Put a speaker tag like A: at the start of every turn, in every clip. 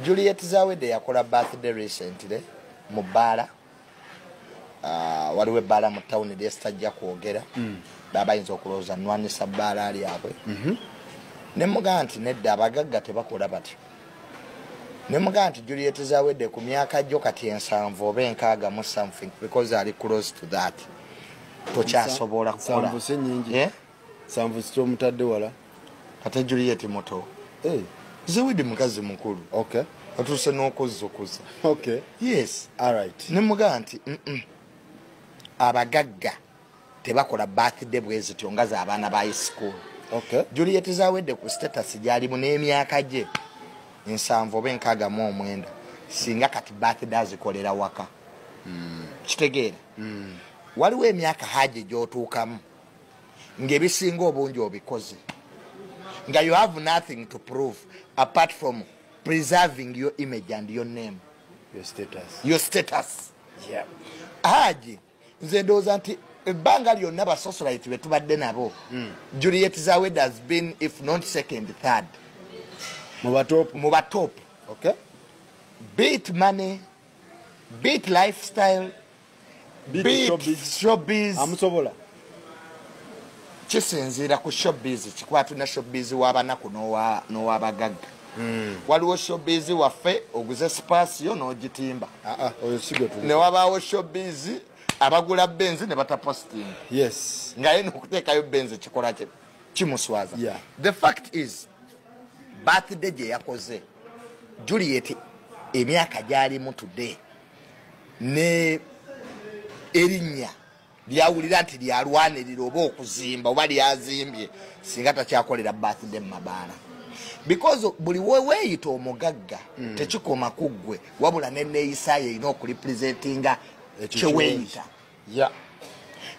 A: Juliet Zawede yakola birthday recently mu bbaala. Waliwo ebbaala mu town lyesitajja kwogera. Baba ayinza okulowooza nnwanisa bbaala ali abwe. Ne mugaa nti nedda abagagga tebakola batyo. Ne mugaa nti Juliet Zawede ku myaka gyo kati 7 oba 6 mu something because ali close to that. Tokyasobola kukola.
B: 7 se nyingi. 7 sito mutadde wala.
A: Ate Juliet muto. Zawede mukazi mukulu.
B: Okay.
A: Atuse n'okuzzukuza.
B: Okay.
A: Yes.
B: All right.
A: Ne mugaa nti abagagga tebakola birthday bwezityo nga z'abaana ba high school.
B: Okay.
A: Juliet Zawede ku status gyali mu n'emyaka gye 7 oba 69 singa kati birthday azikolera waka. Kitegeera. Waliwo emyaka haje gy'otuukamu ng'ebisinga obungi obikoze nga you have nothing to prove apart from preserving your image and your name, your status.
B: Yeah.
A: Haje nze ndowooza nti ebbanga lyonna basocialite be tubadde nabo Juliet Zawede has been if not second, third mu batop.
B: Okay.
A: Beat money, beat lifestyle, beat showbiz.
B: Amusobola.
A: Kisinziira ku showbiz, kikwatu na showbiz w'abanaku n'ow'abagagga. Waliwo showbiz waffe oguze spasio n'ogitimba.
B: Oyo sigo tu.
A: Ne wabaawo showbiz abagula benzi ne bataposting.
B: Yes.
A: Nga yena okuteekayo benzi kikola kye kimuswaza.
B: Yeah.
A: The fact is birthday gye yakoze Juliet emyaka gyalimu today ne erinnya lyawulira nti lyalwanirira oba okuzimba oba lyazimbye singa takyakolera birthday mu mabaala. Because buli weeyita omugagga tekikoma ku ggwe wabula n'enneeyisaayo erina okulipresentinga kyeweeyita.
B: Yeah.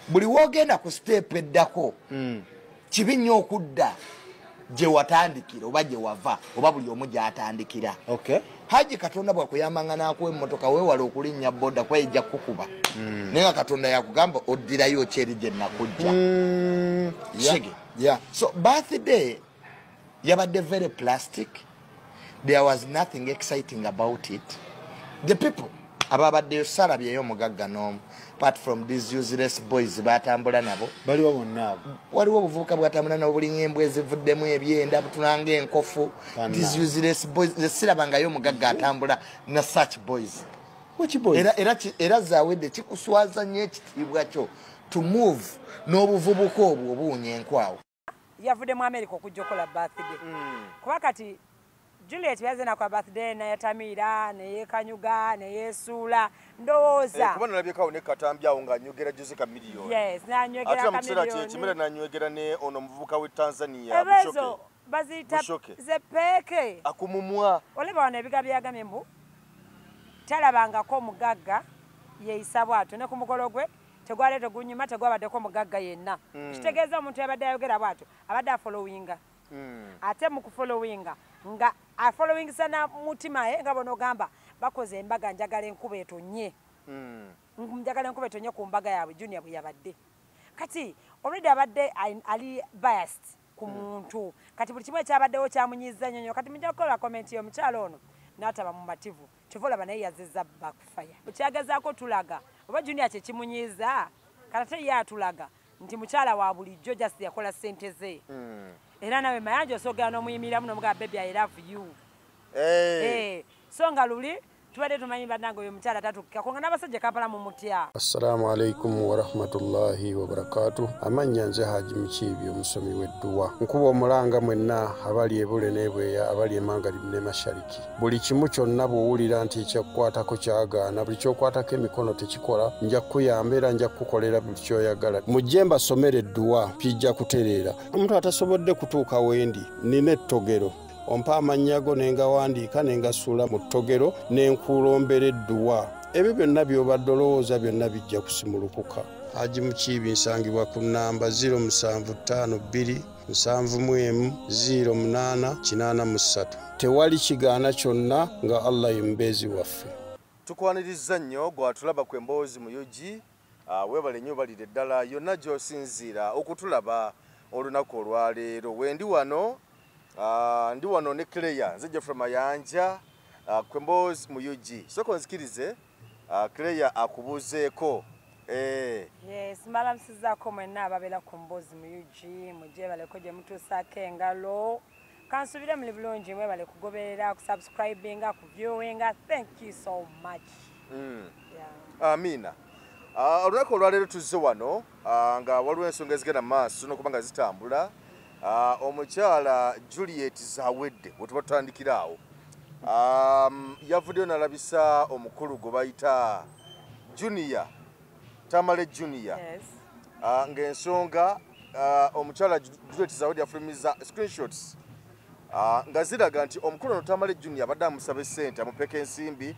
A: Buli woogenda ku step eddako kibi nnyo okudda gye watandikira oba gye wava oba buli omu gy'atandikira.
B: Okay.
A: Haji Katonda bwakuyambanga n'akuwa emmotoka weewala okulinnya boda kuba ejja kukuba. Naye nga Katonda yakugamba oddirayo kyeri gye nnakujja.
B: Yeah.
A: So birthday yabadde very plastic. There was nothing exciting about it. The people ababaddeyo salabyeyo omugagga n'omu apart from these useless boys batambula nabo.
B: Baliwo bonna abo.
A: Waliwo obuvubuka bwatambula nabo bulinga embwa ezivuddemu ebyenda butulanga enkoofu. These useless boys sirabangayo omugagga atambula na such boys.
B: Which boys?
A: Era Zawede kikuswaza nnyo ekitiibwa kyo to move n'obuvubuka obwo obuwunya enkwawo.
C: Yavudde mu America okujja okola birthday. Kuba kati Juliet yaze na kwa birthday na Yatamira na Yekanyuga na Yesula ndowooza.
D: Kuba nalabye ne Katambyawo nga anywegera Jessica million.
C: Yes, na anywegera ka million.
D: Ate kimera na anywegera ne ono muvubuka we Tanzania
C: Ebezo bazita zepeke.
D: Akumumwa.
C: Oleba wana ebiga byagamye mbu. Talabangako omugagga yeeyisa bw'atyo ne ku mukolo gwe tegwaleeta gunyuma tegwabaddeko omugagga yenna. Kitegeeza omuntu yabadde ayogera bw'atyo abadde afollowinga. Ate mu kufollowinga nga afollowingisa na mutima nga bonogamba bakoze embaga njagala enkuba etonye. Njagala enkuba etonye ku mbaga yaabwe Junior bwe yabadde. Kati already abadde ali biased ku muntu. Kati buli kimu ekyabaddewo kyamunyiza nnyo. Kati mujja kukola comment y'omukyalo ono n'ataba mu mativu. Kivolaba naye yazizza backfire. Bukyagazaako tulaga oba Junior kye kimunyiza kati ye atulaga nti mukyala wa bulijjo just yakola ssente ze. Era nawe mayanja osogera n'omuyimiramu n'omugaa baby I love you. So nga luli tubadde tumanyi bannange oyo mukyala tatukikako nga n'abasajja Kampala mu mutya.
E: Assalamu alaikum wa rahmatullahi wa barakatuh. Amannya nze Haji Mukiibi omusomi w'edduwa. Nkuba omulanga mwenna abali ebule n'ebweya abali emangali ne mashariki. Buli kimu kyonna bw'owulira nti ekyakukwatako kyagaana buli ky'okwatako emikono tekikola nja kukuyamba era nja kukukolera buli ky'oyagala. Mujje mbasomere edduwa kijja kutereera. Omuntu atasobodde kutuuka wendi nina ettogero. Ompa amanyago nengawandiika nengasula mu ttogero nenkulombera edduwa. Ebyo byonna by'obadde olowooza byonna bijja kusimulukuka. Haji Mukiibi nsangibwa ku nnamba 0752 0708 Tewali kigaana kyonna nga Allah ye mubeezi waffe.
D: Tukwaniriza nnyo gwatulaba ku emboozi mu yugi weebale nnyo balire ddala yonna gy'osinziira okutulaba olunaku olwaleero. Wendi wano ndi wano ne Claire nze Jeffrey Mayanja kwemboozi mu UG soko nzikirize Claire akubuuzeeko
C: yes mala msizaako mwenna ababeera ku mboozi mu UG mujje baleko gye mutuusaako engalo kansubire muli bulungi mwebale kugoberera kusubscribinga kuviewinga thank you so much
D: amina olunaku olwaleero tuzze wano nga waliwo ensonga ezigenda maaso nokuba nga zitambula omukyala Juliet Zawedde bwe tuba tutandikira awo yavuddeyo nalabisa omukulu gwe bayita Junior Tamale Junior ng'ensonga omukyala Juliet Zawedde yafulumiza screenshots nga ziraga nti omukulu ono Tamale Junior abadde amusaba ssente amupeka ensimbi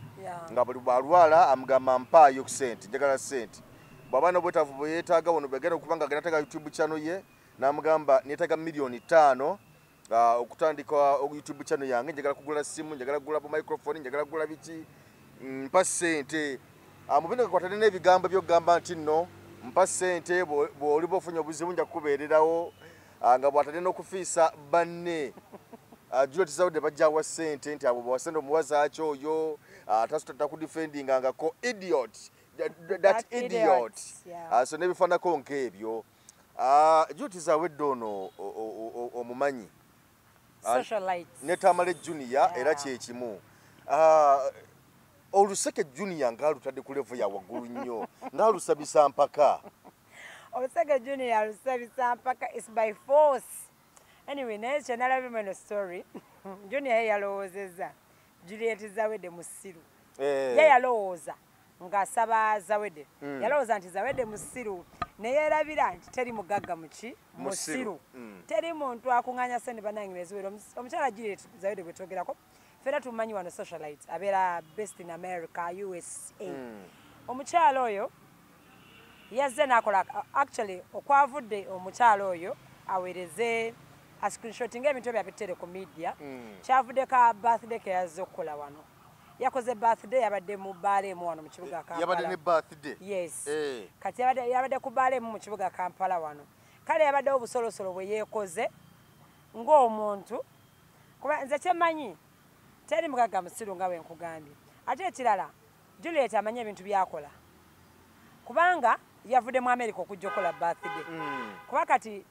D: nga buli bwalwala amugamba mpaayo ku ssente njagala ssente bw'aba n'obwetaavu bwe yeetaaga wano bwegenda okuba nga agenda atega YouTube channel ye n'amugamba neetaaga milioni 5 okutandika YouTube channel yange njagala kugula simu njagala kugula microphone njagala kugula biki mpa ssente amubinga kwatane n'ebigambo by'okugamba nti nno mpa ssente bw'oli bw'ofunye obuzibu nja kukubeererawo nga bw'atane n'okufiisa banne Juliet Zawedde bajjawa ssente nti abo bwasenda omuwazi aki oyo takudefendinga ngako idiot that idiot so n'ebifaanako nk'ebyo Juliet Zawedde ono omumanyi ne Tamale Junior era kyekimu oluseke Junior ng'alutadde ku level ya waggulu nnyo ng'alusabisa mpaka
C: oluseke Junior alusabisa mpaka is by force anyway naye kyenalabye mweno story Junior ye yalowoozezza Juliet Zawedde musiru ye yalowooza ng'asaba Zawedde yalowooza nti Zawedde musiru naye yerabira nti teri mugagga muki musiru teri muntu akuŋŋaanya sente bannange beziwera omukyala Juliet Zawedde gwe twogerako fera tumanyi wano socialite abeera based in America USA omukyala oyo yazze n'akola actually okwavudde omukyala oyo aweereze a screenshotting ebintu ebyabitere ku media kyavudde ka birthday ke yazze okukola wano yakoze birthday yabadde mu baaleemu wano mu kibuga Kampala
D: yabadde ne birthday
C: yes kati yabadde ku baaleemu mu kibuga Kampala wano kale yabadde obusolosolo bwe yeekoze ng'omuntu kuba nze kyemanyi teri mugagga musiru nga bwe nkugambye ate ekirala Juliet amanyi ebintu byakola kubanga yavudde mu America okujja okukola birthday kuba kati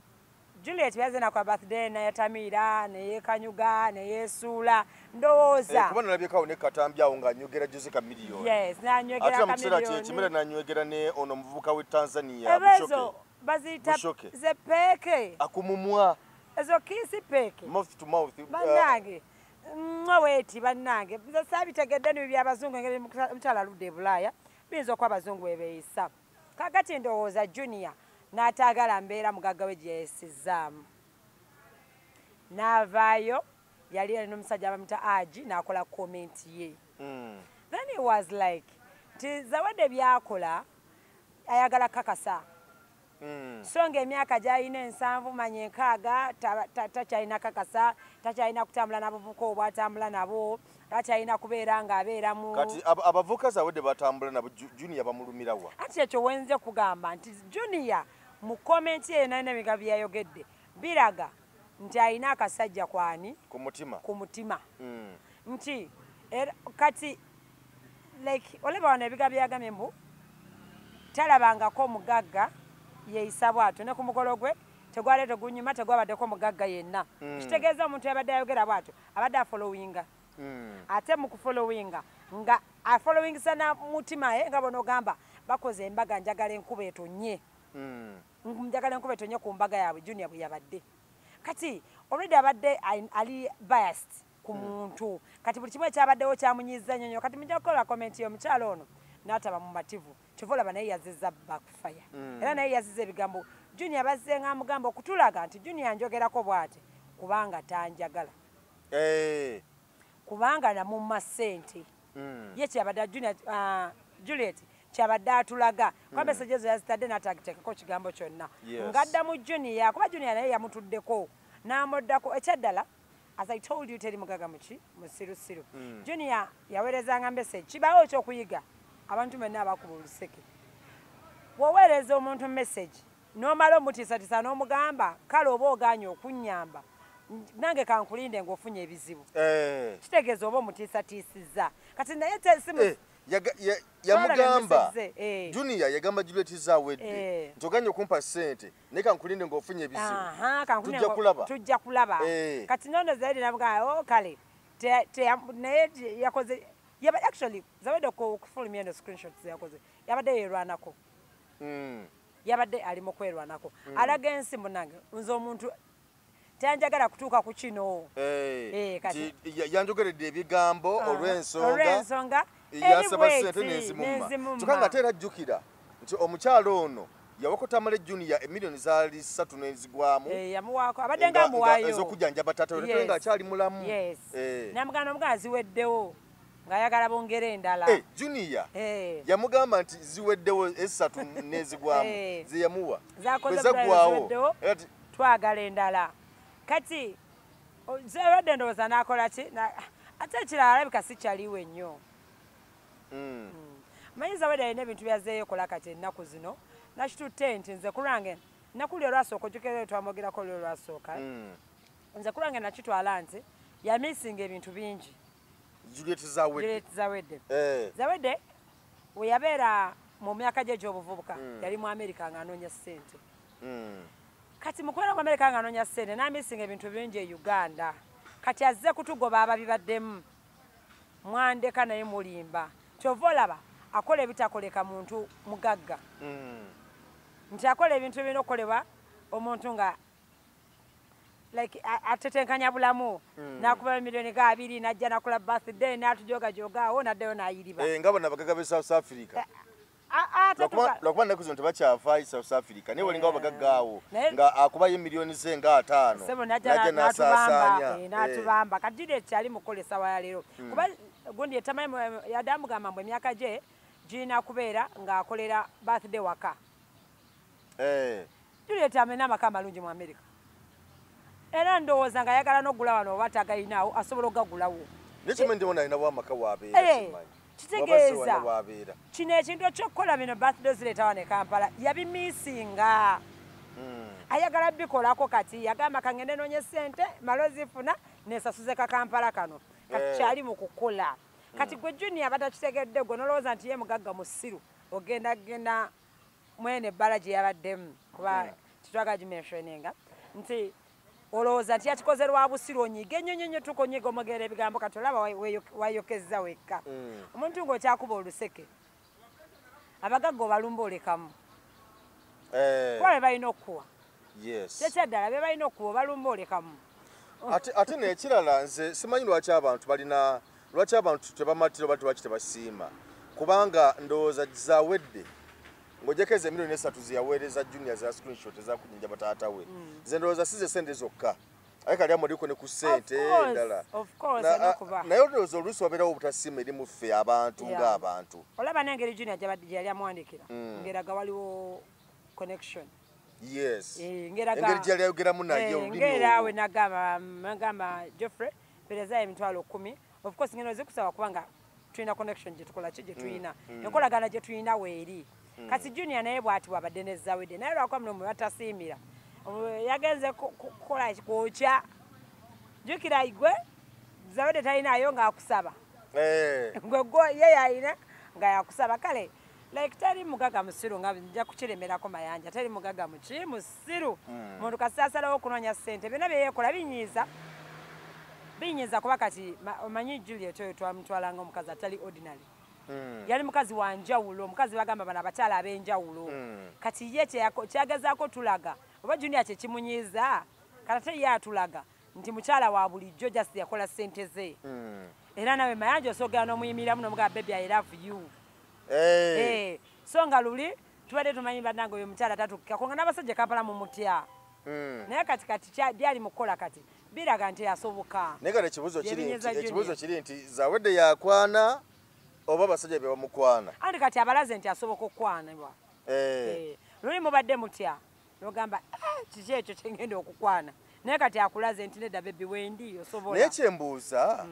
C: Juliet yazze nakola birthday nayetamiira neyeekanyuga neyeesuula ndowooza
D: kuba nalabyekawo ne katambyawo ng'anywegera Jessica Million
C: yes nanywegera ka
D: Million kimera nanywegera ne ono omuvubuka w'e Tanzania
C: Bushoke baziyita ze peeke
D: akumumwa
C: ezo kiisi peeke
D: mouth to mouth
C: bannange weeti bannange nze saabitegedde nibi by'abazungu engeri omukyala aludde e Bulaaya biyinza okuba abazungu ebeeyisa kakati ndowooza Junior n'ataagala mbeera mugagga we gye yeesizzaamu n'avaayo yali n'omusajja abamuta Aji n'akola comment ye then he was like nti Zawedde byakola ayagala kakasa so ng'emyaka gy'alina 7 manya 6 takyalina kakasa takyalina kutambula n'abavubuka obwatambula nabo takyalina kubeera ng'abeeramu
D: kati abavubuka Zawedde batambula nabo Junior bamulumirawa
C: ati ekyo wenze kugamba nti Junior mu comment ye n'ebigambo bye yayogedde biraga nti alina akasajja kwani ku mutima nti kati like olaba wano ebigambo byagambye mbu talabangako mugagga yeeyisa bw'atyo ne ku mukolo gwe tegwaleeta gunyuma tegwabaddeko mugagga yenna kitegeeza omuntu yabadde ayogera bw'atyo abadde afollowinga ate mu kufollowinga nga afollowingisa na mutima ye nga bonogamba bakoze embaga njagala enkuba etonye njagala enkuba etonye ku mbaga yaabwe Junior bwe yabadde kati already abadde ali biased ku muntu kati buli kimu ekyabaddewo kyamunyiiza nnyo kati mujja kukola comment y'omukyalo ono n'ataba mu mativu kyova olaba naye yazizza backfire era naye yazizza ebigambo Junior bazze nga amugamba okutulaga nti Junior njogerako bw'ati kubanga tanjagala kubanga namumma ssente ye kyabadde Juliet kyabadde atulaga kwa message ezo yazitadde n'atagiteekako kigambo kyonna ngadda mu Junior kuba Junior naye yamutuddeko n'amuddako ekyaddala as I told you teri mugagga muki musirusiru Junior yaweerezanga message kibaawo ekyokuyiga abantu benna abakuba oluseke woweereza omuntu message n'omala omutiisatiisa n'omugamba kale oba ogaanye okunnyamba nange kankulinde ng'ofunye ebizibu
D: Eh.
C: kitegeeza oba omutiisatiisizza kati naye simu
D: yamugamba Junior yagamba Juliet zawedde ntoganye okumpa ssente naye kankulinde ng'ofunye ebizibu
C: tujja kulaba kati nono zaidi navuga kale naye yakoze actually zawedde okufulumya eno screenshots yakoze yabadde yeerwanako yabadde ali mu kwerwanako alaga ensi munange nze omuntu tanjagala kutuuka ku kino
D: yanjogeredde ebigambo olw'ensonga yasaba ssente n'enzimumma tukanga ate era jjukira nti omukyalo ono yawakotamale Junior emiliyoni zaali 3 n'ezigwamu
C: yamuwaako abadde nga amuwaayo
D: ez'okujjanjaba taata we nga akyali mulamu
C: namugamba omugaa ziweddewo ng'ayagala bongere endala
D: Junior yamugamba nti ziweddewo 3 n'ezigwamu ze yamuwa
C: zakozeziweddewo twagala endala kati zewedde ndowooza n'akola ki ate ekirala alabika si kyaliwo ennyo manyi zawedde alina ebintu byazeeyo kati ennaku zino nakitutte nti nze kulwange ennaku lyo olwasooka ojjukira twamwogerako lyo olwasooka nze kulwange nakitwala nti yamisinga ebintu bingi
D: Juliet
C: zawedde zawedde we yabeera mu myaka gye gy'obuvubuka yali mu Amerika ng'anoonya ssente kati mukwera mu Amerika ng'anoonya ssente n'amisinga ebintu bingi e Uganda kati azze kutugoba ababibaddemu mwandeka naye mulimba kyova olaba akola ebitakoleka muntu mugagga nti akola ebintu ebirina okukolebwa omuntu nga like atetenkanya bulamu nakuba miliyoni ga 2 najja nakola birthday n'atujogajogawo naddayo n'ayiriba
D: nga bonna abagagga b'e South Africa lwakuba naku zino tebakyafaayo South Africa naye walinga abagagga awo nga akubayo emiliyoni ze nga 5 najja n'asaasaanya
C: n'atubamba kati ekyali mukolesa wa leero kuba gundi etamayi yadamugamba mbu emyaka gye girina kubeera ng'akolera birthday waka Juliet amena amaka amalungi mu Amerika era ndowooza ng'ayagala n'oggula wano oba tagayinaawo asobola okugagulawo
D: nekimwe ndiwona alinawo amaka waabeera
C: kitegeeza kino ekintu ekyokukola bino birthday zireeta wano e Kampala yabimiisinga ayagala bikolako kati yagamba kangende noonye ssente malo zifuna nesasuze ka Kampala kano kati kyali mu kukola kati gwe Junior batakitegedde gwe nolowooza nti ye mugagga musiru ogendagenda mwene ebbala gye yabaddemu kuba titwaga gimentioninga nti olowooza nti yakikoze lwa busiru onyiga ennyonyonyo tukonyiga omugera ebigambo kati olaba wayokezza wekka omuntu ng'okyakuba oluseke abagagga obalumba olekamu kuba be balina okuwa tekyaddala be balina okuwa obalumba olekamu
D: ate nekirala nze simanyi lwaki abantu tebamatira oba lwaki tebasiima kubanga ndowooza zawedde ng'ojekeza emiliyoni 3 ziyaweereza Junior za screenshot ezakunyinja bataata we ze ndowooza si ze sente zokka aye kali amuliko ne ku ssente endala naye olowooza oluusi wabeerawo obutasiima eri mu ffe abantu ng'abantu
C: olaba n'engeri Junior gye yali amuwandikira ngeraga waliwo connection
D: engeri gye yali ayogeramu naye
C: olulimi nagamba Geoffrey pereza emitwalo 10 of course ngeno zikusaba kubanga tulina connection gye tukola ki gye tulina enkolagana gye tulina weeri kati Junior naye bw'ati wabadde ne Zawedde naye lwakuba muno mwe batasiimira yagenze kukola kwokya jjukira igwe Zawedde talinayo ng'akusaba gwe ye yalina nga yakusaba kale like tali mugagga musiru nga nja kukiremerako mayanja tali mugagga musiru muntu kasasalawo okunoonya ssente byonna byeyekola binyiza kuba kati omanyi Juliet oyo twamutwalanga omukazi atali ordinary yali mukazi wa njawulo omukazi bagamba bano abakyala ab'enjawulo kati ye kyagezaako tulaga oba Junior kyekimunyiiza kati ate ye atulaga nti mukyala wa bulijjo just yakola ssente ze era nawe mayanja osoogera n'omuyimiramu n'omugamba baby I love you so nga luli tubadde tumanyi bannange oyo mukyala tatukkako nga n'abasajja Kampala mu mutya naye kati byali mu kukola kati biraga nti yasoboka
D: naye kati ekibuuzo kiri nti Zawedde yakwana oba abasajja be bamukwana
C: andi kati abalaze nti asoboka okukwanibwa luli mubadde mutya nogamba kiki ekyo kyengenda okukwana naye kati akulaze nti nedda bebi wendi osobola
D: naye kyembuuza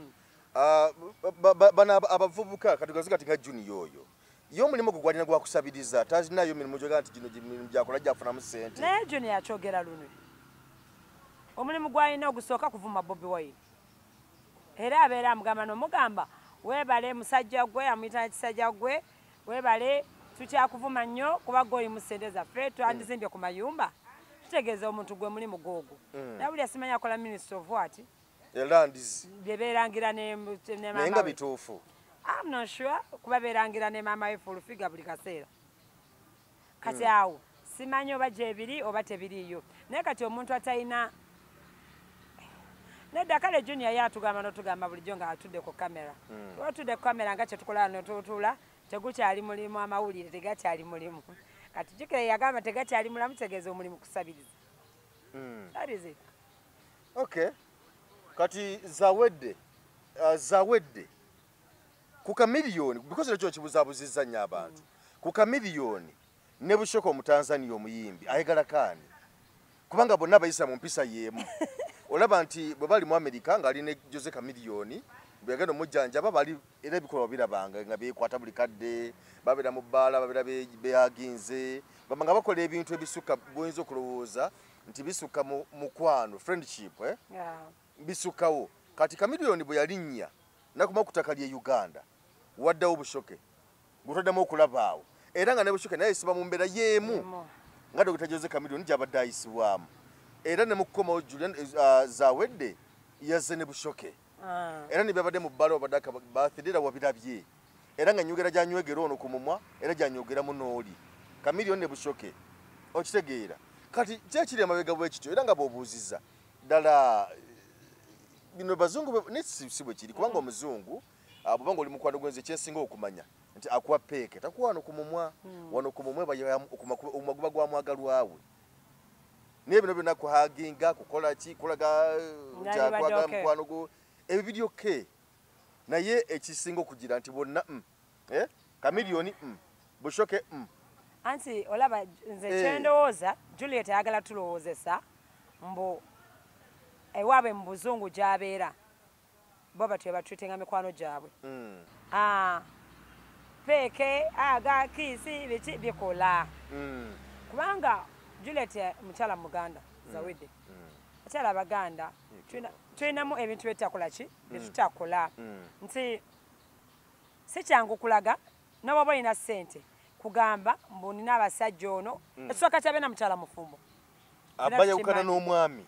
D: bano abavubuka katugazi kati nga Junior oyo yo omulimu gwe gwalina gwakusabiriza talinayo mirimu gyoga nti gino mirimu gyakola gyafunamu ssente
C: naye Junior yakyogera luno omulimu gwalina ogusooka kuvuma Bobi Wine era abeera amugamba n'omugamba weebale musajja gwe amuyita kisajja gwe weebale tukyakuvuma nnyo kuba gwe olimu ssente zaffe twandizimbye ku mayumba tutegeeza omuntu gwe mulimu googo nabuli asimanya akola minister of what
D: elandizi
C: bye beerangira
D: naye nga bituufu
C: I'm not sure kuba beerangira ne maama we fulufiga buli kaseera kati awo simanyi oba gyebiri oba tebiriiyo naye kati omuntu atalina nedda kale Junior yatugamba n'otugamba bulijjo nga atudde ku kamera otudde ku kamera nga kyetukola notutuula tegukyali mulimu amawulire tegakyali mulimu kati jukire yagamba tegakyali mulamu tegeeza omulimu kusabiriza that is it
D: okay kati zawedde ku kamiliyoni because ekyo kibuzaabuzizza nnyo abantu ku kamiliyoni ne Bushoko Omutanzania omuyimbi ayagala kaani kubanga bonna bayisa mu mpisa y'emu olaba nti bwe bali mu Amerika ng'ali ne Jose Kamiliyoni bwe yagenda omujjanjaba bali era ebikolwa birabanga nga beekwata buli kadde babeera mu bbaala babeera beyaginze baba nga bakola ebintu ebisukka bwoyinza okulowooza nti bisukka mu mukwano friendship bisukkawo kati Kamiliyoni bwe yalinnya nakuma ku ttaka lye Uganda waddawo Bushoke gutaddamu okulabaawo era nga ne Bushoke naye yayisibwa mu mbeera y'emu nga Dr. Jose Kamiliyoni gy'abadde ayisibwamu era ne mu kukomawo Julian Zawedde yazze ne Bushoke era ne byabadde mu bbala obadde bathedera wabirabye era nga nyogera gyanywegera ono ku mumwa era gyanyogera munooli Kamiliyoni ne Bushoke okitegeera kati kyekiri amabega bwekityo era nga bw'obuuzizza ddala bino bazungu si bwe kiri kubanga omuzungu bwobanga oli mukwano gwenze kyesinga okumanya nti akuwa peeke takuwa wano ku mumwa wano ku mumwa omumaguba gwa mwagalwawe naye bino byonna kuhaginga kukola ki kulaga kyakwagala mukwano gwo ebyo biri oke naye ekisinga okugira nti bonna Kamiliyoni Bushoke
C: anti olaba nze kyendowooza Juliet ayagala tulowoozesa mbu ewaabwe mu buzungu gy'abeera bo batwe batwitenga mikwano gyabwe peeke aga kiisi biki bikola kubanga Juliet mukyala Muganda Zawedde akyala Abaganda tulinamu ebintu byetutakola ki byetutakola nti si kyangu kulaga n'oba olina ssente kugamba mbu nina abasajja ono ekisooka kyabe na mukyala mufumbo
D: abba yawukana n'omwami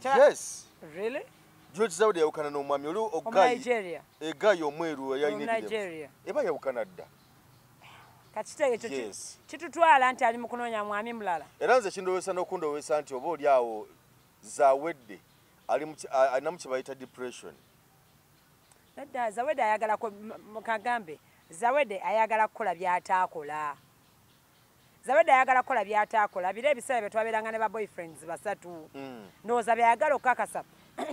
D: yes
C: really
D: Juliet Zawedde yawukana n'omwami oli
C: Nigeria
D: egayo omweru
C: Nigeria
D: eba yawukana dda
C: kakitege ekyo kitutwala nti ali mu kunoonya mwami mulala
D: era nze kindoweesa n'okundoweesa nti oba oli awo Zawedde alina mu kye bayita depression
C: nedda Zawedde ayagala mukagambe Zawedde ayagala kukola by'ataakola Zawedde ayagala kukola by'ataakola biro ebiseera bye twabeeranga ne ba boyfriends basatu ndowooza byayagala okukakasa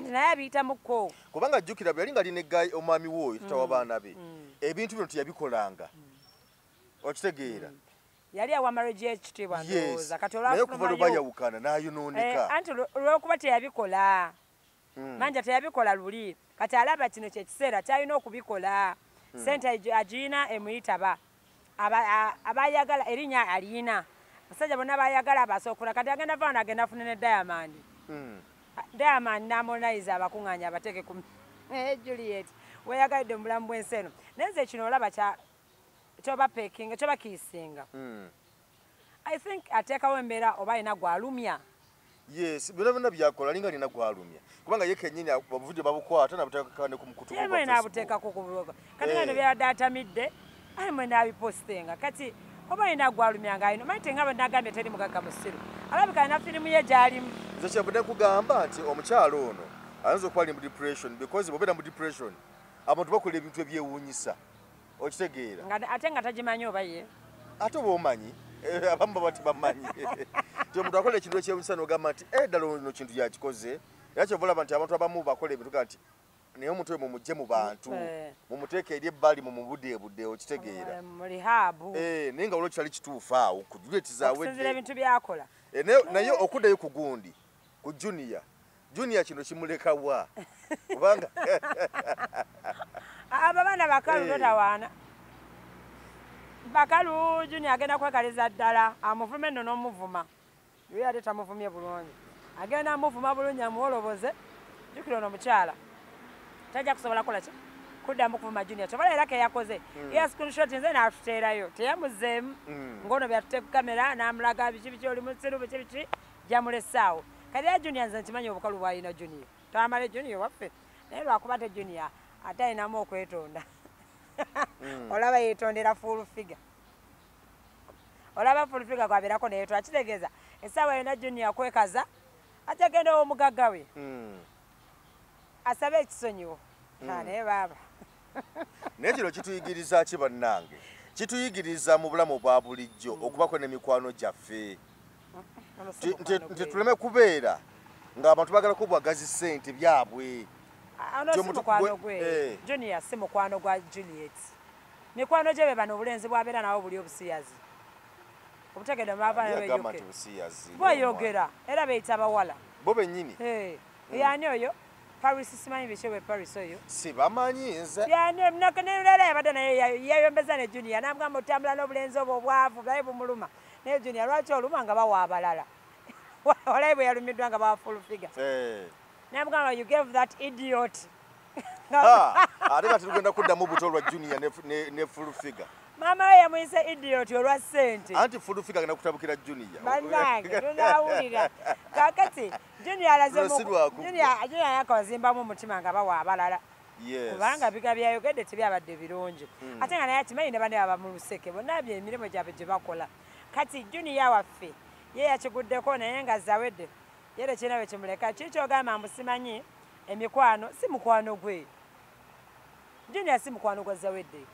C: naye abiyitamuko
D: kubanga ajjukira bwe yali nga ali ne gayi omwami w'oyo tata w'abaana be ebintu bino teyabikolanga okitegeera
C: yali awa marriage y'ekitiibwa ndowooza kati
D: naye kuva lwe bayawukana n'ayonooneka
C: anti olw'okuba teyabikola manja teyabikola luli kati alaba kino kyekiseera kyalina okubikola sente agirina emuyitaba abayagala erinnya alina basajja bonna bayagala abasookula kati agenda vaana agenda afune ne Diamond Diamond n'amonayiza abakuŋŋaanya abateeke ku Juliet weyagalidde mu bulamu bw'ensi eno naye nze kino olaba kyoba pekinga kyoba kiisinga I think ateekawo embeera oba alina gwalumya
D: yes byonna byonna byakola alinga alina gwalumya kubanga ye kennyini babuvidde babukwata nabuteeka ne ku mukutu
C: yemwe n'abuteekako ku buloga kati bino byabadde atamidde alimwe n'abipostinga kati oba alina gwalumya ng'alina maite nga bwe nagambye teri mugagga musiru alabika alina firimu ye gy'alimu
D: nze kyembudde nkugamba nti omukyalo ono ayinza okuba ali mu depression because bw'obeera mu depression abantu bakola ebintu ebyewuunyisa okitegeera
C: ate nga tagimanyi oba ye
D: ate oba omanyi abamu baba tebamanyi ti omuntu akola ekintu ekyewuunyisa n'ogamba nti ddala ono kintu yakikoze era kyova olaba nti abantu abamu bakola ebintu ga nti naye omuntu oyo mumugye mu bantu mumuteeka eri ebbali mumubudeebudde okitegeera naye nga olwo kitali kituufu awo ku Juliet Zawedde
C: ebintu byakola
D: naye okuddayo ku gundi ku Junior kino kimulekawa kubanga
C: abo baana bakalu totawaana bakalu Junior agenda kwekaliza ddala amuvume nno n'omuvuma ye ate tamuvumye bulungi agenda amuvuma bulungi amuwoloboze jjukira ono mukyala tajja kusobola kukola ki kuddamu kuvuma junior kyobala era keyakoze ya screenshot nze n'atuteerayo teyamuzeemu ng'ono byatute ku kamera n'amulaga biki biki oli musiru biki biki gyamulesaawo kati era junior nze nkimanyi obukalu bw'alina junior twamale junior waffe naye lwakuba te junior ate ayinamu okwetonda olaba yeetondera full figure olaba full figure gwabeerako naye twakitegeeza essaawa yonna junior kwekaza ate agenda ow'omugagga we asabe ekisonyiwo naye baaba
D: naye kino kituyigiriza ki bannange kituyigiriza mu bulamu bwa bulijjo okubako n'emikwano gyaffe nti tuleme kubeera ng'abantu bagala kubwagazi ssente byabwe
C: ano si mukwano gwe junior si mukwano gwa Juliet mikwano gye be bano obulenzi bwabeera nawo buli obusiyazi obutegedde mwavanabeyogera bweyogera era beyita bawala
D: bo bennyini
C: yani oyo Paris simanyi biki we Paris oyo
D: sibamanyi nze
C: yani neera yabadde naye yeyombeza ne junior namugamba otambula n'obulenzi obwo obwavu bulaye bumuluma naye junior lwaki oluma nga bawa abalala olaye bwe yalumiddwa nga bawa full figure namugamba you gave that idiot
D: ate kati tugenda kuddamu buto olwa junior ne full figure
C: mama we yamuyise idiot olwa ssente
D: anti full figure agenda kutabukira junior
C: bannange tunawulira kakati junior yakozimbamu omutima nga bawa abalala kubanga biga byayogedde tebyabadde birungi ate nga naye akimanyi ne bane baba mu luseke bonna byemirimu gyabwe gye bakola kati junior waffe ye yakiguddeko naye nga zawedde yere kyena bwe kimuleka kikyogamba mbu simanyi emikwano si mukwano gwe junior si mukwano gwa zawedde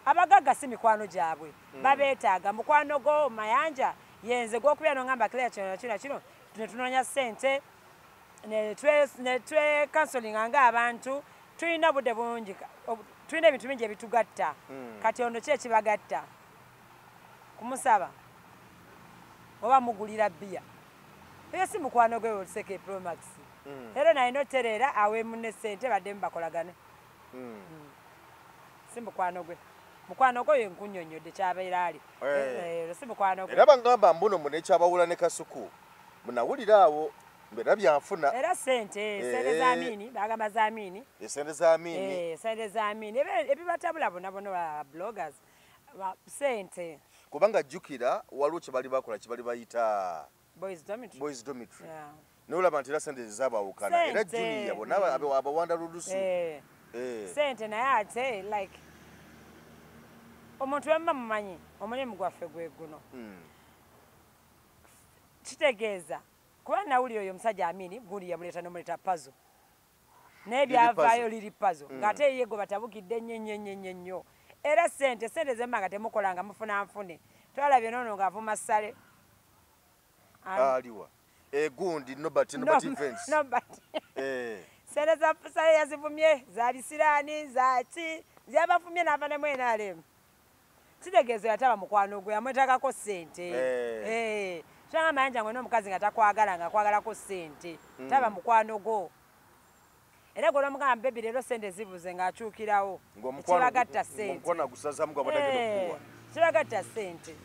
C: abagagga si mikwano gyabwe babeetaaga mukwano go mayanja yenze gwokubya nongamba kiriya kino netunoonya ssente netwe kansolinga ng'abantu tulina budde bungi tulina ebintu bingi ebitugatta kati ono ki ekibagatta kumusaba oba mugulira bbiya eyo si mukwano gwe oluseke promax era nalina otereera aweemu ne ssente baddemu bakolagane si mukwano gwe mukwano gwe yenkunyonyodde kyabeera ali si mukwano gwe
D: era bagamba mbuno munekyabawula ne kasuku munawulira awo mbeera byanfuna
C: era sente zamini bagamba zamini
D: esente zamini
C: sente zamini ebibatabula bonabono ba bloggers sente
D: kubanga jjukira waliwo kyebali bakola kyebali bayita
C: boys
D: dormitory nolaba nti era sente zezabawukana era junior bonna abawanda lulusu
C: sente naye ate like omuntu wemma mumanyi omulimu gwaffe gwe guno kitegeeza kuba nawulira oyo omusajja amini gundi yamuleeta nomuleeta pazo naye byavaayo liri pazo ng'ate yego batabukidde nnyo era sente zemma nga temukola nga mufuna nfune twalabye noono ng'avuma ssale
D: aliwa egundi nobert events
C: sente za ssale yazivumye za bisiraani zaki zyabafumye n'ava ne mwenaalemu kitegeezo yataba mukwano gwe yamwetagako ssente kyanga mayanja ngwe n'omukazi nga takwagala nga akwagalako ssente taba mukwano gwo era gwe olwomugamba bebi leero ssente zibuze ng'akyukirawo kibagatta ssente kibagatta ssente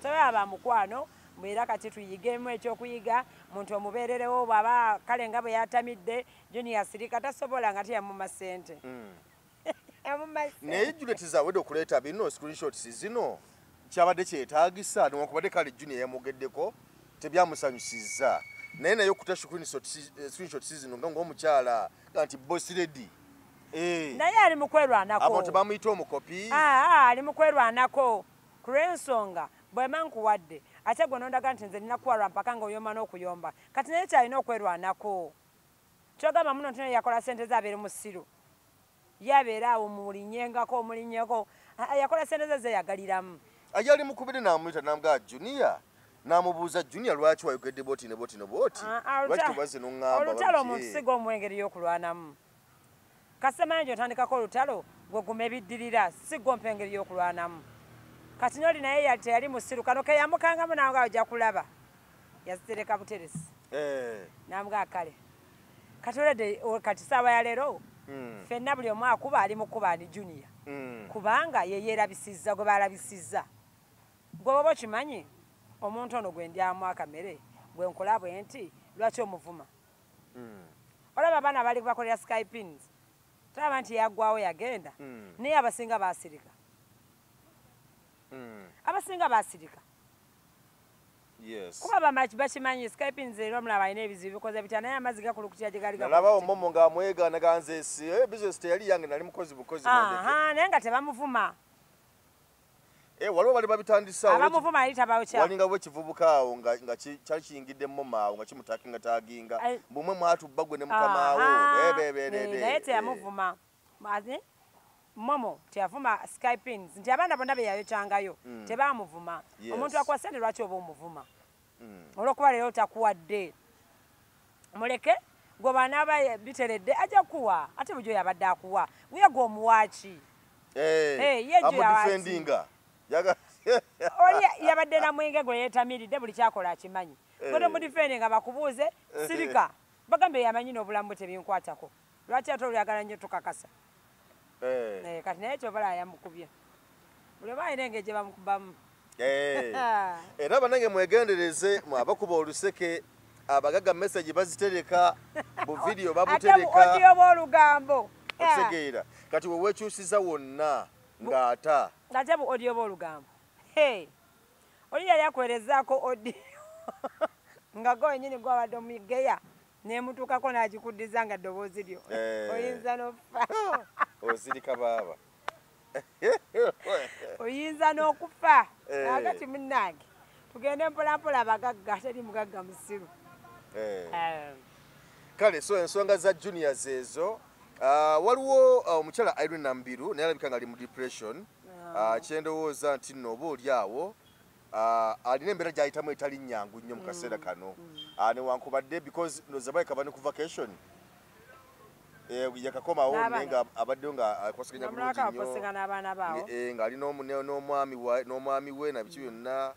C: tebaba mukwano era kati tuyigemu ekyokuyiga muntu omubeererewo bw'aba kale nga bwe yatamidde junior sirika tasobola nga teyamuma ssente
D: naye Juliet zawedde okuleeta bino screenshots zino kyabadde kyetaagisa newankubadde kale junior yamugeddeko tebyamusanyusizza naye naye okuta screenshots zino ng'omukyala nti boss lady
C: naye ali mukwerwanako
D: abantu bamuyita omukopi
C: ali mukwerwanako ku lw'ensonga bwema nkuwadde ate gwe nondaga nti nze nina kuwalwa mpaka ng'oyomba n'okuyomba kati naye kyalina okwerwanako kyogamba muno nti yakola ssente zabeere mu ssiru yabeera awo mulinyengako omulinyeko yakola ssente ze yagaliramu
D: ayali mukubiri n'amuyita n'amugaa junior n'amubuuza junior lwaki wayogedde booti ne booti ne booti lwaki tebazze n'oŋŋamba
C: olutalo omuntu siga omwengeri y'okulwanamu kasemanyi otandikako olutalo gweguma ebiddirira siga ompa engeri y'okulwanamu kati noli naye teyali musiru kano ke yamukangamu namugaa ojja kulaba yazitereka buteresi namugaa kale kati oledde kati saawa ya leero ffenna buli omu akuba ali mukuba ani junior kubanga ye yeerabisizza gwe baalabisizza gwe oba okimanyi omuntu ono gwe ndyamu akamere gwe nkola bwe nti lwaki omuvuma olaba abaana bali bakolera skypins talaba nti yaggwawo yagenda naye abasinga basirika abasinga basirika kuba bakimanyi skypins era omulaba alina ebizibu bikoze bitya naye amazzi gakulukutira gye gali
D: nalabawo momo ng'amwegaana ganze esi bizinesi teyali yange nali mukozi bukozi
C: naye nga tebamuvuma
D: waliwo bali babitandisawo
C: abamuvuma ali tabawokya
D: walinga bwe kivubuka awo nga kyali kiyingidde momo awo nga kimutakinga taginga bumwe mwatubba gwe ne mukamaawo
C: naye teyamuvuma momo teyavuma skypins nti abaana bonna beyayokyangayo tebamuvuma omuntu akuwa sente lwaki oba omuvuma olwokuba leero takuwadde muleke gwe banaaba biteredde ajja kuwa ate bujo yabadde akuwa wiyega omuwaaki
D: amudifendinga
C: oli yabadde na mwenge gwe yeetamiridde buli kyakola akimanyi gote mudifendi nga bakubuuze sirika bagambe yamanyi n'obulamu bwe tebinkwatako lwaki ate olyagala nnyo tukakasa kati naye kyobala yamukubye buli oba alina engeri gye bamukubamu
D: era banange mwegendereze abakuba oluseke abagaga message bazitereka bu video babutereka
C: ate b'olugambo
D: otegeera kati we wekyusiza wonna ng'ata
C: ate bu audio b'olugambo oli yali akwerezaako audio nga gwe wenyini gwabadde omugeya nemutuukako n'agikuddiza nga ddoboozi lyo oyinza n'okufa
D: ozirika baaba
C: oyinza n'okufa agati munnange tugende mpolampola abagagga teri mugagga musiru
D: kale so ensonga za juniors ezo waliwo omukyala Irene Nambiru naye alabika nga ali mu depression kyendowooza nti nno oba oli awo alina embeera gy'ayitamu etali nnyangu nnyo mu kaseera kano newankubadde because nozabaika bane ku vacation yakakomawo naye nga abaddeyo nga akwasaganya bulungi nnyo ng'ali n'omwami we na biki byonna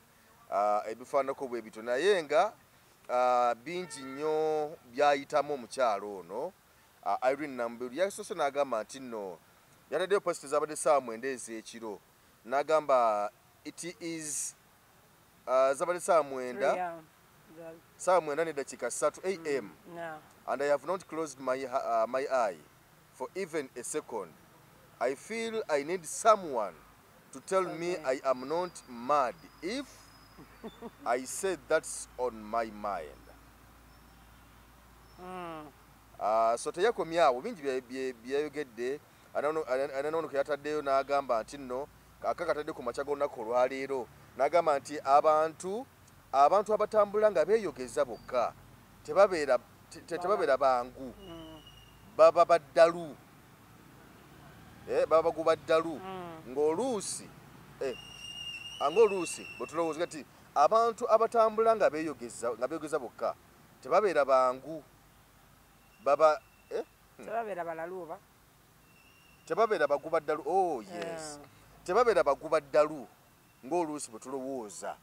D: ebifaanako bwe bito naye nga bingi nnyo byayitamu omukyalo ono Irene Nambiru yasoose n'agamba nti nno yataddeyo positi zabadde ssaawa 9 ez'ekiro n'agamba it is zabadde ssaawa 9 n'eddakiika 3 am and I have not closed my eye for even a second. I feel I need someone to tell me I am not mad if I said that's on my mind. So teyakomya awo bingi byayogedde ananono ke yataddeyo n'agamba nti nno akakatadde ku makya g'olunaku olwaleero n'agamba nti abantu abatambula nga beeyogeza bokka tebabeera bangu baba baddalu baba baguba ddalu ng'oluusi bwe tulowooza kati abantu abatambula nga beeyogeza bokka tebabeera bangu baba
C: tebabeera balalu oba
D: tebabeera baguba ddalu yes tebabeera baguba ddalu ng'oluusi bwe tulowooza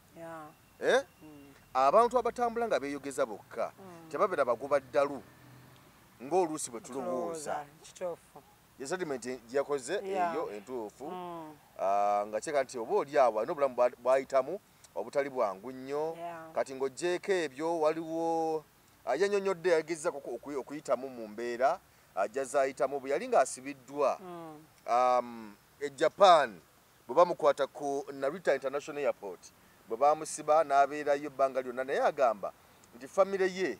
D: abantu abatambula nga beeyogeza bokka tebabeera baguba ddalu ng'oluusi bwe tulowooza ye sentiment gyakoze eyo entuufu nga kyeka nti oba oli awo alina obulamu bwayitamu obutali bwangu nnyo kati ng'oggyeko ebyo waliwo yannyonnyodde yagezzako okuyitamu mu mbeera ajjaza ayitamu bwe yali ng'asibiddwa e Japan bwe bamukwata ku Narita International Airport bwe bamusiba n'abeerayo ebbanga lyonna naye agamba nti famire ye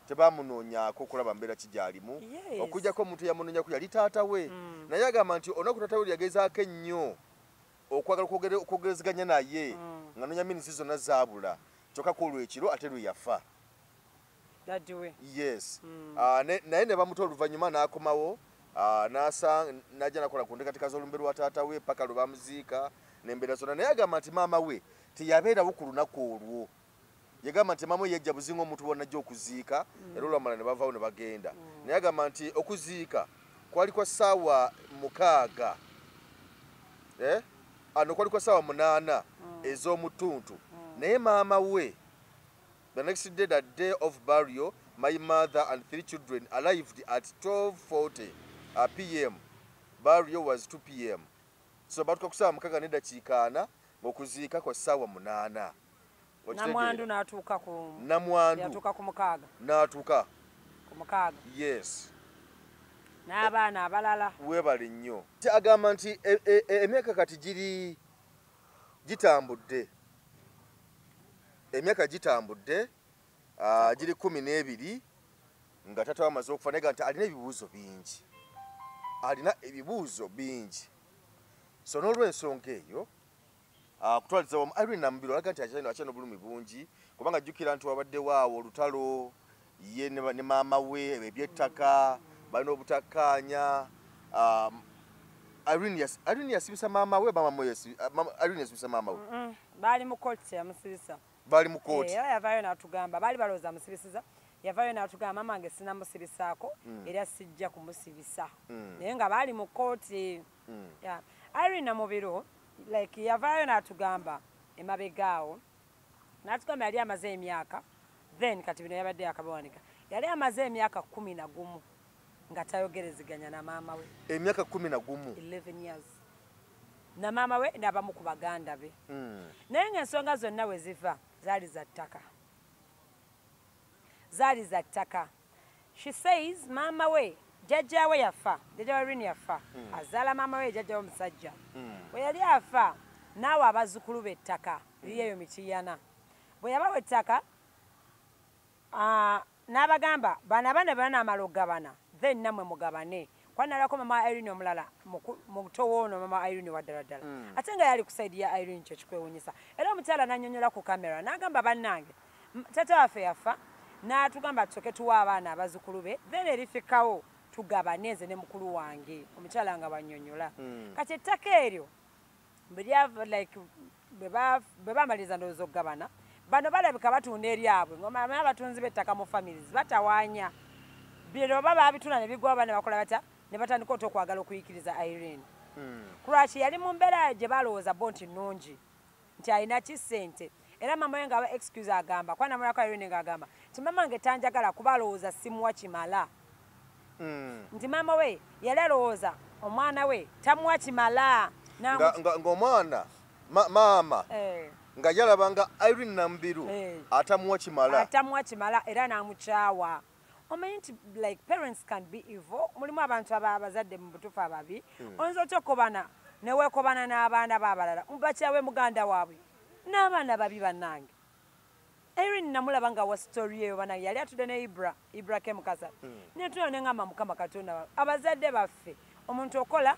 D: tebamunoonyaako okulaba mbeera kigyalimu okujjako omuntu yamunoonyako yali taata we naye agamba nti olunaku taata we lyagezaako ennyo okwagala okwogerezeganya naye nga noonya minisi zonna zaabula kyokka ku olwekiro ate lwe yafa yes naye ne bamuta oluvannyuma n'akomawo n'ajja nakola ku nteekateeka z'olumbe lwa taata we paka lwe bamuziika n'embeera zonna naye agamba nti maama we teyabeerawo ku lunaku olwo yagamba nti maama we yajja buzinga omuntu bonna ajja okuziika era olwamala ne bavaawo ne bagenda naye agamba nti okuziika kwali kwa ssaawa 6 ano kwali kwa ssaawa 8 ez'omutuntu naye maama we the next day, that day of burial, my mother and 3 children arrived at 12:40 p.m. Burial was 2 p.m. So batuka kusaawa 6 n'eddakiika 4 ng'okuziika kwa ssaawa 8
C: namwandu n'atuuka ku
D: namwandu
C: yatuuka ku mukaaga
D: n'atuuka
C: ku mukaaga
D: yes
C: n'abaana abalala
D: weebale nnyo agamba nti emyaka kati gitambudde emyaka gitambudde giri 12 nga tata wamaze okufa naye nti alina ebibuuzo bingi so n'olw'ensonga eyo kutwaliza wamu Irene Namubiro alaga nti akyalina obulumi bungi kubanga jjukira nti wabaddewo awo olutalo ye ne maama we eby'ettaka balina obutakkaanya Irene yasibisa maama we Irene yasibisa maama we
C: baali mu kooti yamusibisa
D: baali mu kooti
C: yavaayo n'atugamba baali balowooza amusibisiza yavaayo n'atugamba mama wange sinamusibisaako era sijja kumusibisa naye nga baali mu kooti Irene Namubiro like yavaayo n'atugamba emabegaawo n'atugamba yali amaze emyaka then kati bino yabadde yakabawanika yali amaze emyaka 11 nga tayogereziganya na maama we
D: emyaka 11
C: 11 years na maama we n'abamu ku baganda be naye ng'ensonga zonna we ziva zaali za ttaka she says maama we jjajjaawe yafa jjajja wa Irene yafa azaala maama we jjajja w'omusajja bwe yali afa naawe abazzukulu b'ettaka liri eyo Mityana bwe yabawa ettaka n'abagamba bana banaamala okugabana then nammwe mugabane kwanalako mama Irene omulala muto woono mama Irene wa ddala ate nga yali ku saidi ya Irene kyo kikwewunyisa era omukyala n'annyonnyola ku kamera n'agamba bannange tata waffe yafa n'atugamba tusoke tuwa abaana abazzukulu be then erifikawo tugabane nze ne mukulu wange omukyala nga bannyonnyola kati ettaka eryo bwe bamaliza ndowooza okugabana bano balabika batunda eryabwe ngomama abatunzi b'ettaka mu families batawaanya bino baba babitunda ne bigwa bana bakola bata ne batandika okwagala okuyikiriza Irene kulwaki yali mu mbeera gye balowooza bo nti nnungi nti alina kisente era mama we ng'aba excuse agamba kwanamulako Irene ng'agamba nti mama wange tanjagala kuba alowooza simuwa kimala nti mama we yali alowooza omwana we tamuwa kimala
D: ng'omwana maama nga yalabanga Irene Namubiro atamuwa kimala
C: era n'amukyawa omanyi nti like parents can be evil mulimu abantu abazadde mu butuufu ababi oyinza otyokobana neweekobana n'abaana b'abalala mubakyawe muganda waabwe n'abaana babi bannange Irene namulaba nga wa story eyo bannange yali atudde ne Ibra Kemukasa netuno nengamba Mukama Katonda abazadde baffe omuntu okola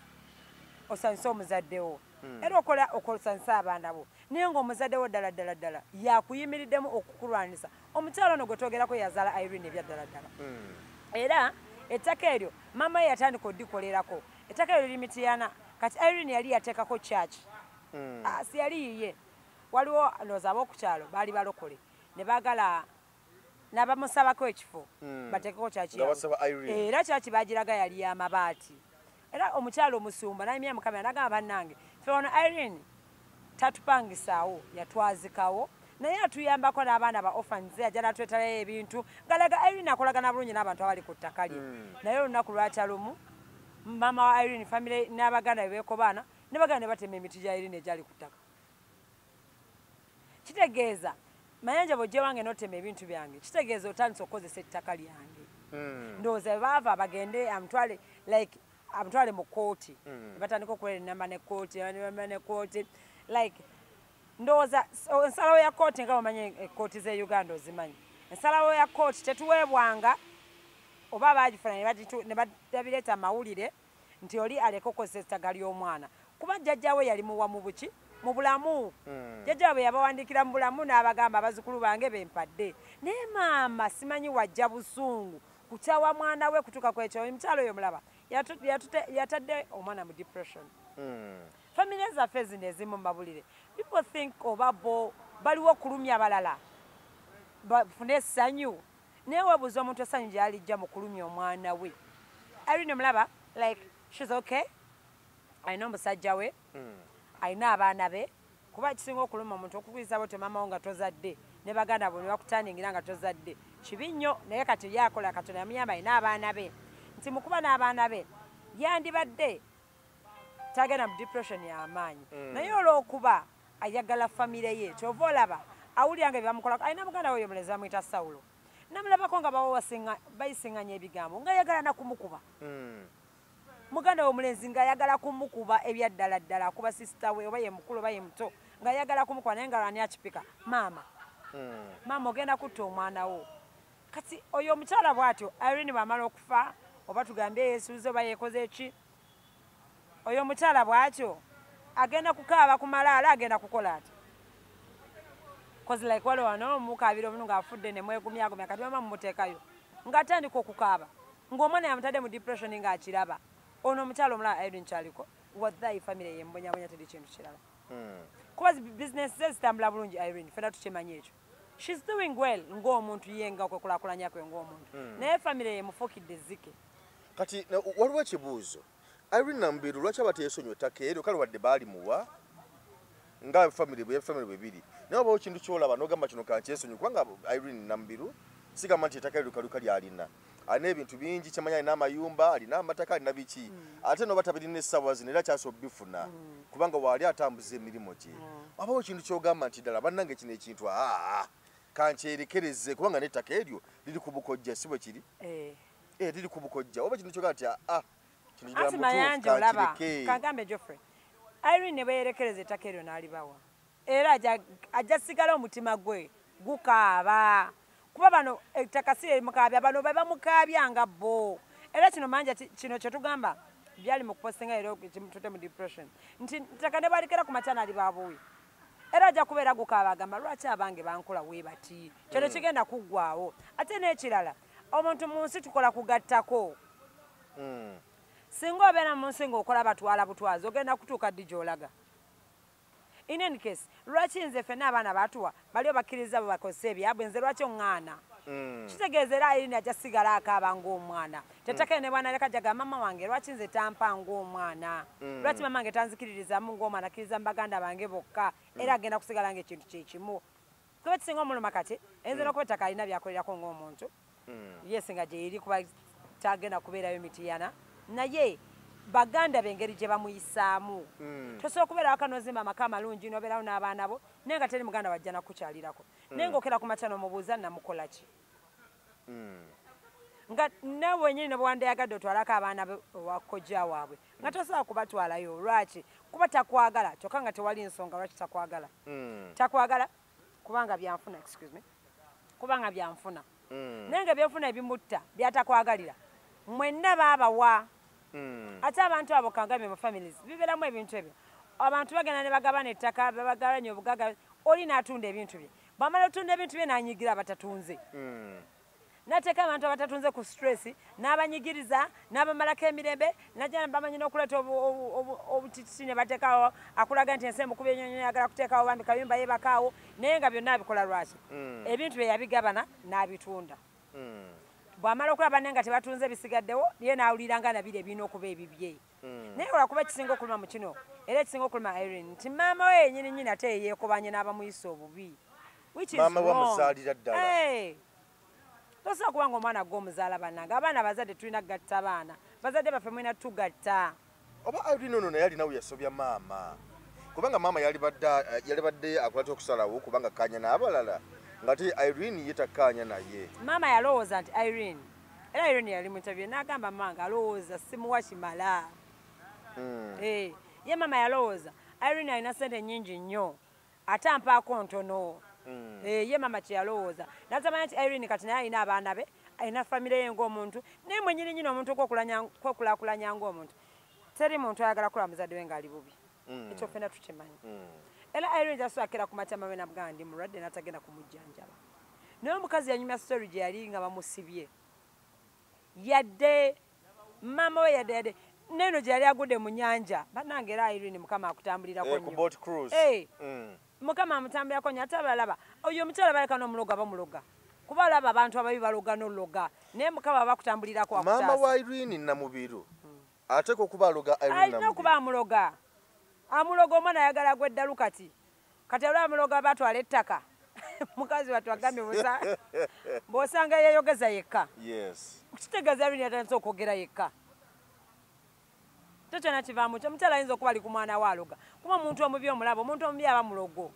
C: osanyusa omuzaddewo era okola okosanyusa abaana bo naye ng'omuzaddewo ddala yakuyimiriddemu okukulwanisa omukyalo ono gwe twogerako yazaala Irene ebya ddala era ettaka eryo mama ye yatandika oddikolerako ettaka eryo limityana kati Irene yali yateekako church si yali yiye waliwo ndowooza ab'okukyalo baali balokole ne baagala n'abamusabako ekifo bateekeko church era church bagiraga yali y'amabaati era omukyalo omusumba n'ayimya mukamera n'agamba bannange ffe ono Irene tatupangisaawo yatwazikawo naye atuyambako n'abaana ba orphans ajja n'atwetalayo ebintu ngalaga Irene akolagana bulungi n'abantu abali ku ttaka lye naye olunaku lwakyalumu mama wa Irene famire n'abaganda bebeekobaana ne baganda ne batema emiti gya Irene egyali ku ttaka kitegeeza mayanja bw'ojje wange n'otema ebintu byange kitegeeza otandise okukozesa ettaka lyange ndowooza baava bagende amutwale mu kooti batandika okuwera enamba ne kooti like ndowooza ensalawo ya kooti nga bamanye ekooti z'e Uganda ozimanyi ensalawo ya kooti tetuweebwanga oba baagifuna ne badabireeta amawulire nti oli aleka okukozesa ettaka ly'omwana kuba jjajjawe yali muwa mu buki mu bulamu jjajjawe bwe yabawandiikira mu bulamu n'abagamba abazzukulu bange bempadde naye maama simanyi wajja busungu kukyawa mwana we kutuuka ku ekyo omukyalo oyo mulaba yatadde omwana mu depression family zaffe zino ezimu mabulire people think oba bo baliwo okulumya abalala bafune essanyu naye weebuuza omuntu essanyu gyalijja mu kulumya omwana we Irene mulaba like she's okay alina omusajja we alina abaana be kuba kisinga okuluma omuntu okukuyisa bwotyo maama wo nga tozadde ne baganda bo ne bakutandingira nga tozadde kibi nnyo naye kati yakola Katonda yamuyamba alina abaana be nti mukuba n'abaana be yandibadde tagenda mu depression y'amaanyi naye olw'okuba ayagala famire ye kyova olaba awulira nga byamukolako alina muganda we mulezi bamuyita Sawulo namulabako nga bayisiŋŋanya ebigambo nga yagala nakumukuba muganda we omulenzi nga yagala kumukuba ebyaddala ddala akuba sisita we oba ye mukulu oba ye muto nga yagala kumukuba naye nga lwani akipika maama ogenda kutta omwana wo kati oyo omukyala bw'atyo Irene bw'amala okufa oba tugambe yeesuuze oba yeekoze ki oyo omukyala bw'atyo agenda kukaaba ku malaala agenda kukola ati kozi like wale wano omukaabira omuntu ng'afudde ne mwegumyagumya kati mama mumuteekayo ng'atandika okukaaba ng'omwana yamutadde mu depression ng'akiraba ono omukyala omulala Irene kyaliko wallahi famire ye mbonyabonya teri kintu kirala kuba business ze zitambula bulungi Irene fena tukimanyi ekyo she's doing well ng'omuntu ye nga okwekulaakulanya kwe ng'omuntu naye famire ye mufukidde zike
D: kati waliwo ekibuuzo Irene Nambiru lwaki abateesonyiwa ettaka eryo kale wadde baalimuwa nga famire bwe biri naye obawo kintu kyolaba n'ogamba kino kankyesonyiwa kubanga Irene Nambiru sigamba nti ettaka eryo kaluka lyalina alina ebintu bingi kyamanya alina amayumba alina amataka alina biki ate noba tabirina essaawa zino era kyasobola bifuna kubanga waali atambuza emirimu gye obawo kintu kyogamba nti ddala bannange kino ekintu kankyerekereze kubanga n'ettaka eryo liri ku bukojja si bwe kiri liri ku bukojja oba kintu kyogamba nti
C: ati mayanja olaba kagambe Geoffrey Irene ne beerekereza ettaka eryo n'alibawa era ajja sigala omutima gwe gukaaba kuba bano ettaka si mukaabya bano be bamukaabya nga bo era kino manja kino kye tugamba byali mu kuposinga era tute mu depression nti ettaka ne balikera ku machanali babuwi era ajja kubeera gukaaba agamba lwaki abange bankola we bati kino kigenda kuggwaawo ate n'ekirala omuntu mu nsi tukola kugattako singa obeera mu nsi ng'okola batwala butwazi ogenda kutuuka ddi gy'olaga in any case lwaki nze ffenna abaana batuwa baliyo bakkiriza bakozesa ebyabwe nze lwaki oŋŋaana kitegeeza era Irene ajja sigala akaaba ng'omwana tetaka ne bwana leka jaga mama wange lwaki nze tampa ng'omwana lwaki mama wange tanzikiririzamu ng'omwana akkiriza mu baganda bange bokka era agenda kusigala ng'ekintu kyekimu kuba kisinga omuluma kati enze n'okuba ettaka alina byakolerako ng'omuntu yesinga gye eri kuba tagenda kubeerayo mitiyana naye baganda bengeri gye bamuyisaamu tosobola okubeera waka nozimba amaka amalungi nobeerawo n'abaana bo naye nga teri muganda wajja nakukyalirako naye ngaokera ku makya nomubuuza namukola ki nga nawe wenyini nebwandayagadde otwalako abaana wakojja waabwe nga tosobola kubatwalayo lwaki kuba takwagala kyokka nga tewali nsonga lwaki takwagala takwagala kubanga byanfuna kubanga byanfuna naye nga byenfuna ebimutta byatakwagalira mwenna baabawa ate abantu abo kangamye mu families bibeeramu ebintu ebyo abantu bagenda ne bagabana ettaka babagabanya obugaga oli n'atunda ebintu bye bwamala otunda ebintu bye n'anyigira abatatunze n'ateeka abantu abatatunze ku stress n'abanyigiriza n'abamalako emirembe najja bamanyi n'okuleeta obutitisi ne bateekawo akulaga nti ensi emukuba ennyonyi yagala kuteekawo bambi kayumba yeebakaawo naye nga byonna abikola lwaki ebintu bye yabigabana n'abitunda bwamala okulaba naye nga tebatunze bisigaddewo ye n'awulira nga nabiri ebirina okuba ebibye naye olwakuba ekisinga okuluma mu kino era ekisinga okuluma Irene nti maama we yenyini ate yeekobanye n'abamuyisa obubi
D: maama wamuzaalira ddala
C: tosobola kubanga omwana gw'omuzaala bannange abaana bazadde tulina kugatta abaana bazadde baffe mulina tugatta
D: oba Irene ono naye alinawo yasobya maama kubanga maama yali badde akulata okusalawo kubanga kanya n'abalala nga te Irene ye takkaanya naye
C: maama yalowooza nti Irene era Irene yali mutabye n'agamba manga alowooza simuwa kimala ye maama yalowooza Irene alina ssente nnyingi nnyo ate ampaako ntono ye maama kye yalowooza natamanya nti Irene kati naye alina abaana be alina famire ye ng'omuntu naye mwenyini omuntu kwokulaakulanya ng'omuntu teri muntu ayagala kula muzadde we ng'ali bubi ekyo ffenna tukimanyi era Irene jasoakera ku matama we nabuganda ndi mulwadde n'atagenda kumujjanjaba naye omukazi yanyumya story gye yali nga bamusibye yadde maama we yadde neno gye yali agudde mu nnyanja bannange era Irene mukama akutambulirako nnyo mukama amutambulirako nnyo ate abalaba oyo omukyala baleka n'omuloga bamuloga kuba alaba abantu ababi baloga n'ologa naye mukama bakutambulirako akutaasa
D: maama wa Irene Namubiru ateeka okuba aloga Irene Namubiru
C: alina okuba amuloga amuloga omwana ayagala gweddalu kati olwa amuloga batwala ettaka mukazi watu agambye bw'osanga yeyogeza yekka kitegeeza Irene yatandise okwogera yekka Tochona kivaamu kyo omukyala ayinza okuba ali ku mwana we aloga kuba omuntu omubi omulaba omuntu omubi aba mulogo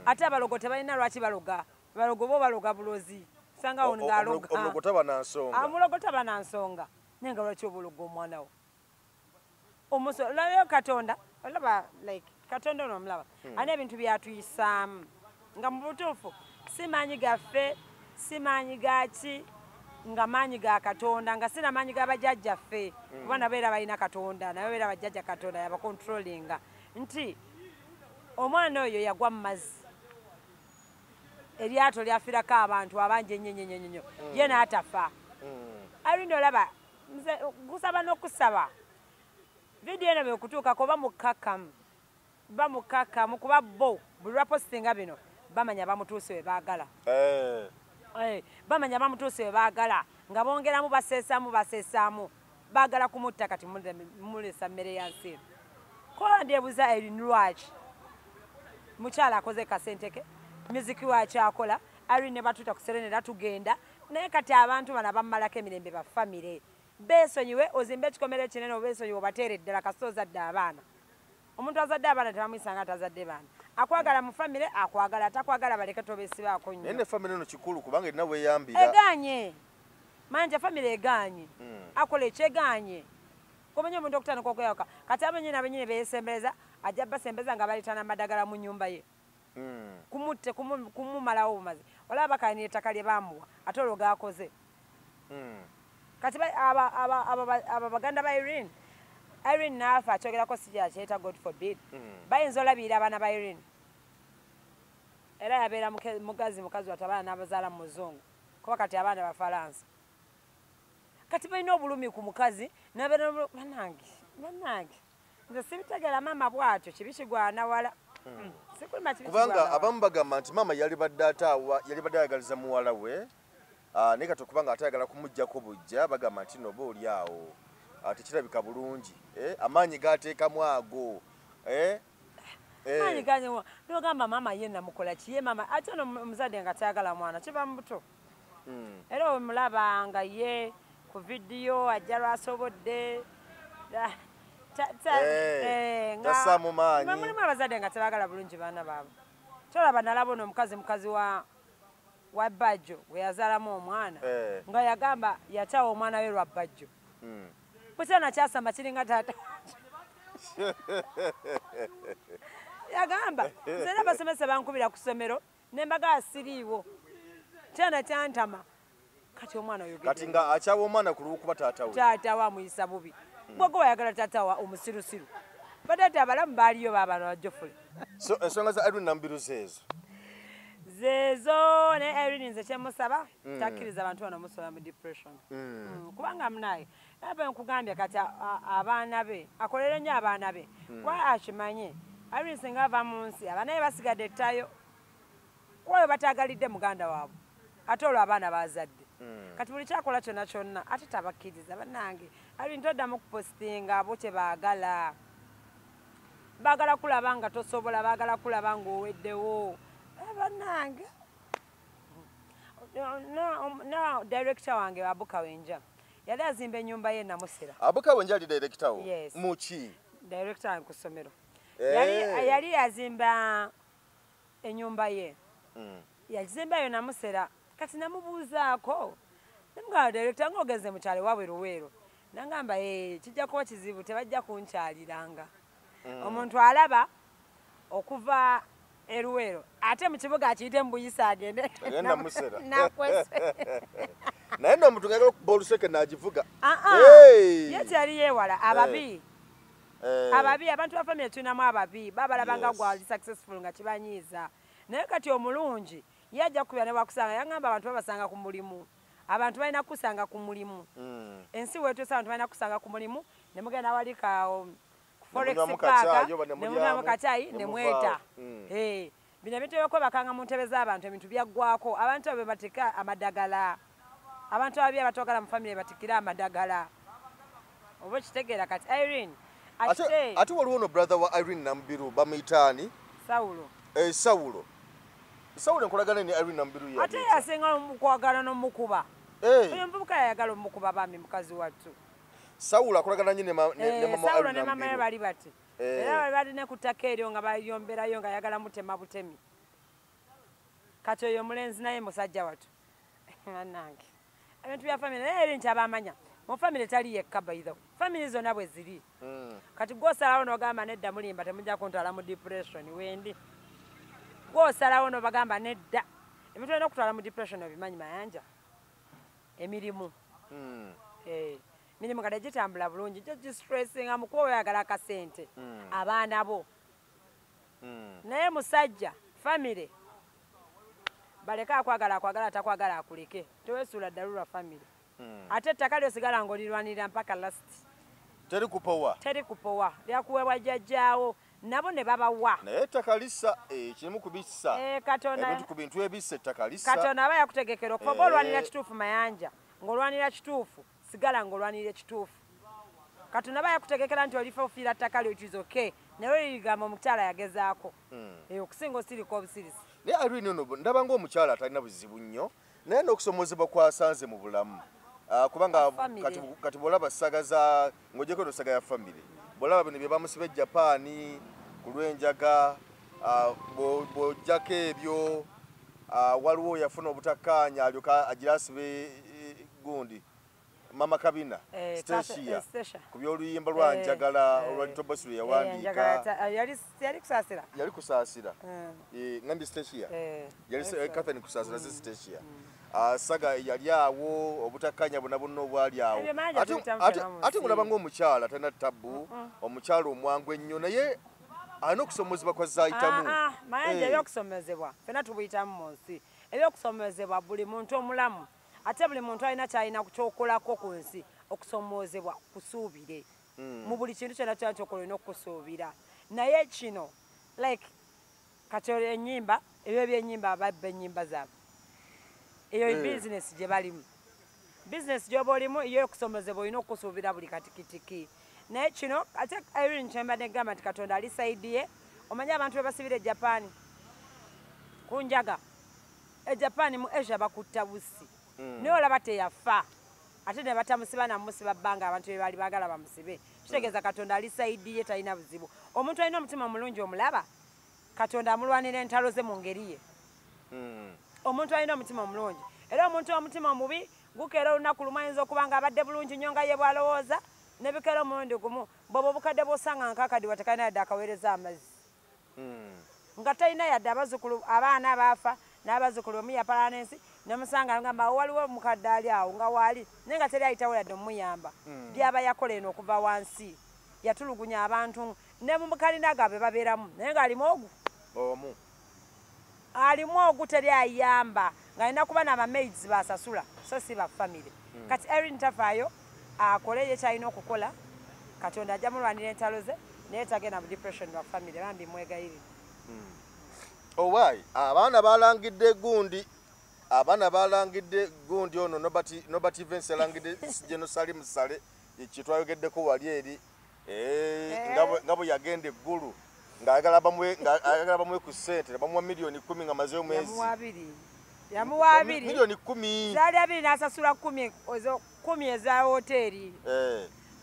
C: ate abalogo tebalina lwaki baloga balogo bo baloga bulozi sanga ono ngaloga
D: omulogo taba na nsonga
C: amulogo taba na nsonga nenga lwaki obulogo omwana wo omuso layo katonda olaba like katonda ono omulaba ani ebintu byatuyisaamu nga mu butuufu si maanyi gaffe si maanyi gaki nga maanyi ga katonda nga sina maanyi ga bajjajjaffe kuba nabo era balina katonda nayo era bajjajja katonda yabakontrolinga nti omwana oyo yagwa mu mazzi eryato lyafiirako abantu abangi ennyo ye n'atafa alina olaba gusaba n'okusaba vidiyo eno bwekutuukako bamukakamu kuba bo buli lwapositinga bino bamanya bamutuuse we baagala bamanya bamutuuse we baagala nga bongeramu baseesaamu baagala kumutta kati mulesa mmere ya nsi kola ndyebuza Irene lwaki mukyala akoze kasenteke muziki wakyakola Irene ne batuta ku Serena tugenda naye kati abantu bana bammalako emirembe bafamire beesonyiwe ozimbe ekikomero ekinene obeesonyiwe obateere ddala kasita ozadde abaana omuntu azadde abaana tebamuyisanga atazadde baana akwagala mu famire akwagala atakwagala baleke tobeesibaako nnyo
D: naye ne famire eno kikulu kubanga erina weeyambira
C: eganye manje famire eganye akola ekyeganye komenya omuntu okutandika okweyawuka kati abenyini abenyini beesembereza ajja basembeza nga baleetana madagala mu nnyumba ye kumutte kumumalawo obumazi olaba bakalina ettaka lye bamuwa ate olwo gaakoze kati aba baganda ba Irene naafa akyogerako si kyeta God forbid bayinza olabirira abaana ba Irene era yabeera mukazi wati abaana n'abazaala mu muzungu kuba kati abaana bafalansa kati balina obulumi ku mukazi nabeera bannange nze sibitegeera maama bwatyo kibi kigwana wala
D: kubanga abamu bagamba nti maama yali badde ayagaliza muwala we naye kati okubanga atayagala kumuggyako bujja bagamba nti noba oli awo tekirabika bulungi amaanyi gateekamu ago
C: maanyi ganyewa nogamba maama ye namukola kiye maama ate ono omuzadde nga tayagala mwana kiba mubuto era omulaba nga ye ku vidiyo ajja lwasobodde
D: tasaamu maanyi
C: mulimu abazadde nga tebagala bulungi baana baabwe tolaba nalaba ono mukazi wa Bajjo we yazaalamu omwana nga yagamba yatawa omwana we lwa Bajjo bukyana kyasamba kiringa taata yagamba nze n'abasomesa bankubira ku ssomero ne mbaga asiriiwo kyana kyantama kati omwana oyo
D: kati nga akyawa omwana ku lw'okuba
C: taatawe amuyisa bubi bwego wayagala taatawa omusirusiru bataata abalamu baaliyo baabana bajjofule
D: so ensonga za Irene Nambiru
C: zezo ne Irene nze kyemusaba takkiriza abantu bano musola mu depression kubanga munaye nabe nkugambye kati abaana be akolere nnyo abaana be kuba akimanye Irene singa ava mu nsi abaana be basigadde ettayo kubayo bataagalidde muganda waabwe ate olwo abaana bazadde kati buli kyakola kyonna kyonna ate tabakkiriza bannange Irene toddamu kupositinga abo kye baagala kulaba nga tosobola baagala kulaba ng'oweddewo bannange no director wange Abuka Wenja yali azimba ennyumba ye Namusera.
D: Abuka Wenja ali director wo? Yes. Muki?
C: Director wange ku ssomero. Yali yazimba ennyumba ye. Yazimba yo Namusera. Kati namubuuzaako namugamba director ng'ogeze mu kyalo waabwe Luweero nangamba kijja kuba kizibu tebajja kunkyaliranga omuntu alaba okuva Eruweero ate mu kibuga akiyite mbuyisa agende
D: Namusera
C: nakwese
D: naye n'omuntu ng'agala okuba oluseke n'agivuga
C: ye kyali yeewala ababi abantu ba famire tulinamu ababi babalabanga gwali successful nga kibanyiiza naye kati omulungi yajja kubira ne bakusanga yangamba abantu babasanga ku mulimu abantu balina kusanga ku mulimu ensi wetuusa abantu balina kusanga ku mulimu ne mugenda wali ka forex park ne munamu kachayi ne mweta bino bintu byokubakanga mu ntebe z'abantu ebintu byaggwako abantu abo batika amadagala abantu ababi abatogala mu famire batikira amadagala oba kitegeera kati Irene
D: ate waliwo no brother wa Irene Nambiru bamuyitaani Sawulo enkolagana ni Irene Nambiru
C: ate yasinga okwagala n'omukuba oyo muvubuka yayagala omukuba bambi mukazi wattu
D: Sawula akolagana nnyo ne mama
C: Sawula ne mama we bali bati. Era bali balina ku ttaka eryo nga bayomberayo nga yagala mutema butemi. Kati oyo mulenzi naye musajja watu. Nange. Ebintu bya family naye nti abamanya. Mu family tali yekka bayido. Family zonna bwe ziri. Kati gwosalawo n'ogamba nedda mulimba temujja kuntwala mu depression wendi. Gwosalawo n'obagamba nedda. Ebintu olina okutwala mu depression obimanyi mayanja. Emirimu. Mirimu kade gitambula bulungi gyo stressinga mu kuba oyagala akasente abaana bo. Naye musajja family baleka akwagala atakwagala akuleke tewesuula ddalula family. Ate ettaka lyosigala ng'olirwanirira mpaka last.
D: Teri kupowa lyakuweebwa jjajjaawo nabo ne babawa. Naye ettaka lissa kirimu kubissa. Ebintu ku bintu ebissa ettaka lissa.
C: Katonda aba yakutegekera okuva ng'olwanira kituufu mayanja ng'olwanira kituufu sigala ng'olwanira ekituufu. Katonda aba yakutegekera nti olifa ofiira ttaka lyo kizoke naye olirigamba omukyala yagezaako okusinga osirika obusirisi.
D: Naye Irene ono ndaba ng'omukyala atalina buzibu nnyo naye n'okusomozebwa kwasanze mu bulamu. Kubanga kati bw'olaba sagazza ng'ogyeko saga ya family bw'olaba bino bye bamusiba e Japan ku lw'enjaga bw'ojjako ebyo waliwo yafuna obutakkaanya alyoka agira asibe gundi Mama Kabina Stacia ku by'oluyimba lwa njagala olwa Tobosi lwe yawandiika yali kusaasira ngambi Stacia yali Catherine kusaasira Stacia. Saga yali awo obutakkaanya bonna bonna obwali awo ate ng'olaba ng'omukyala talina ttabu omukyala omwangu ennyo naye alina okusomozebwa kwa zaayitamu.
C: Mayanja ebyokusomezebwa fena tubuyitamu mu nsi ebyokusomezebwa buli muntu omulamu ate buli muntu alina kyalina kyokolako ku nsi okusomozebwa kusuubire mu buli kintu kyonna kyona kyokola olina okusuubira. Naye kino like kati ennyimba ebyo byennyimba babba ennyimba zaabwe eyo business gye balimu. Business gy'oba olimu eyo okusomezebwa olina okusuubira buli katikitiki. Naye kino ate Irene kyembadde ngamba nti Katonda ali saidi ye. Omanyi abantu be basibira e Japan ku njaga e Japan mu Asia bakutta busi naye olaba teyafa ate ne batamusiba namusiba bbanga abantu be bali baagala bamusibe. Kitegeeza Katonda ali saidi ye talina buzibu. Omuntu alina omutima omulungi omulaba Katonda amulwanira entalo ze mu ngeri ye. Omuntu alina omutima omulungi era omuntu omutima omubi gukeera olunaku lumu ayinza okuba nga abadde bulungi nnyo nga ye bw'alowooza ne bikeera omulundi gumu bw'oba obukadde bw'osanga nkakadiwa tekalina yadde akaweereza amazzi nga talina yadde abazzukulu abaana baafa n'abazzukulu omuyapala n'ensi nemusanga ngamba waliwo mukadde ali awo nga waali naye nga teri ayitawo yadde omuyamba byaba yakola eno okuva wansi yatulugunya abantu ne mu kalina gaabwe babeeramu naye ng'alimu ogu alimu ogu teri ayamba ng'alina kuba n'abamaids basasula so si ba family. Kati Irene tafaayo akole ye kyalina okukola Katonda ajja mulwanira entalo ze naye tagenda mu depression wa family bambi mwegayirire.
D: Owaayi abaana balangidde gundi ono Nobert Evans alangidde General Salim Sale kyetwayogeddeko wali eri nga bwe yagenda eggulu ng'ayagala bamuwe ku ssente bamuwa miliyoni 10 nga mazeyo mwezi
C: yamuwa 2
D: miliyoni 10
C: zaali 2 n'asasula 10 eza hoteeri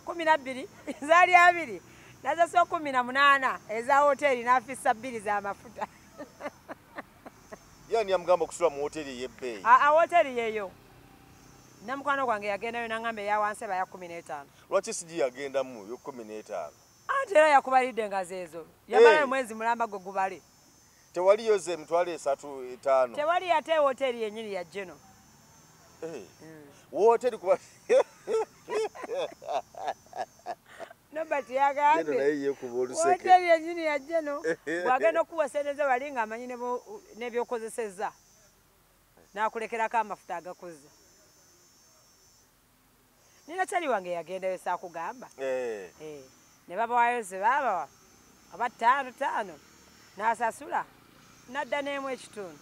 C: 12 zaali 2 n'asasula 18 eza hoteeri n'afissa 2 z'amafuta.
D: Yani amugamba okusula mu hoteeri ey'ebbeeyi.
C: Hoteeri yeeyo namukwano gwange yagendayo n'angamba eya wansi eba ya 15.
D: Lwaki sigi yagendamu yo 15?
C: Ate era yakubalidde nga zeezo yamala mwezi mulamba gwe gubale.
D: Tewaliyo ze emitwalo 3 5.
C: Tewali ate hoteeri yennyini ya Geno.
D: Hoteeri kuba
C: Nobati yagambye hoteeri yennyini ya Geno bw'agenda okuwa sente ze bali ng'amanyi n'ebyokozesezza n'akulekerako amafuta agakoze. Nina kyali wange yagendayo saakugamba ne babawaayo ze baabawa aba 5 n'asasula n'adda n'emu ekitundu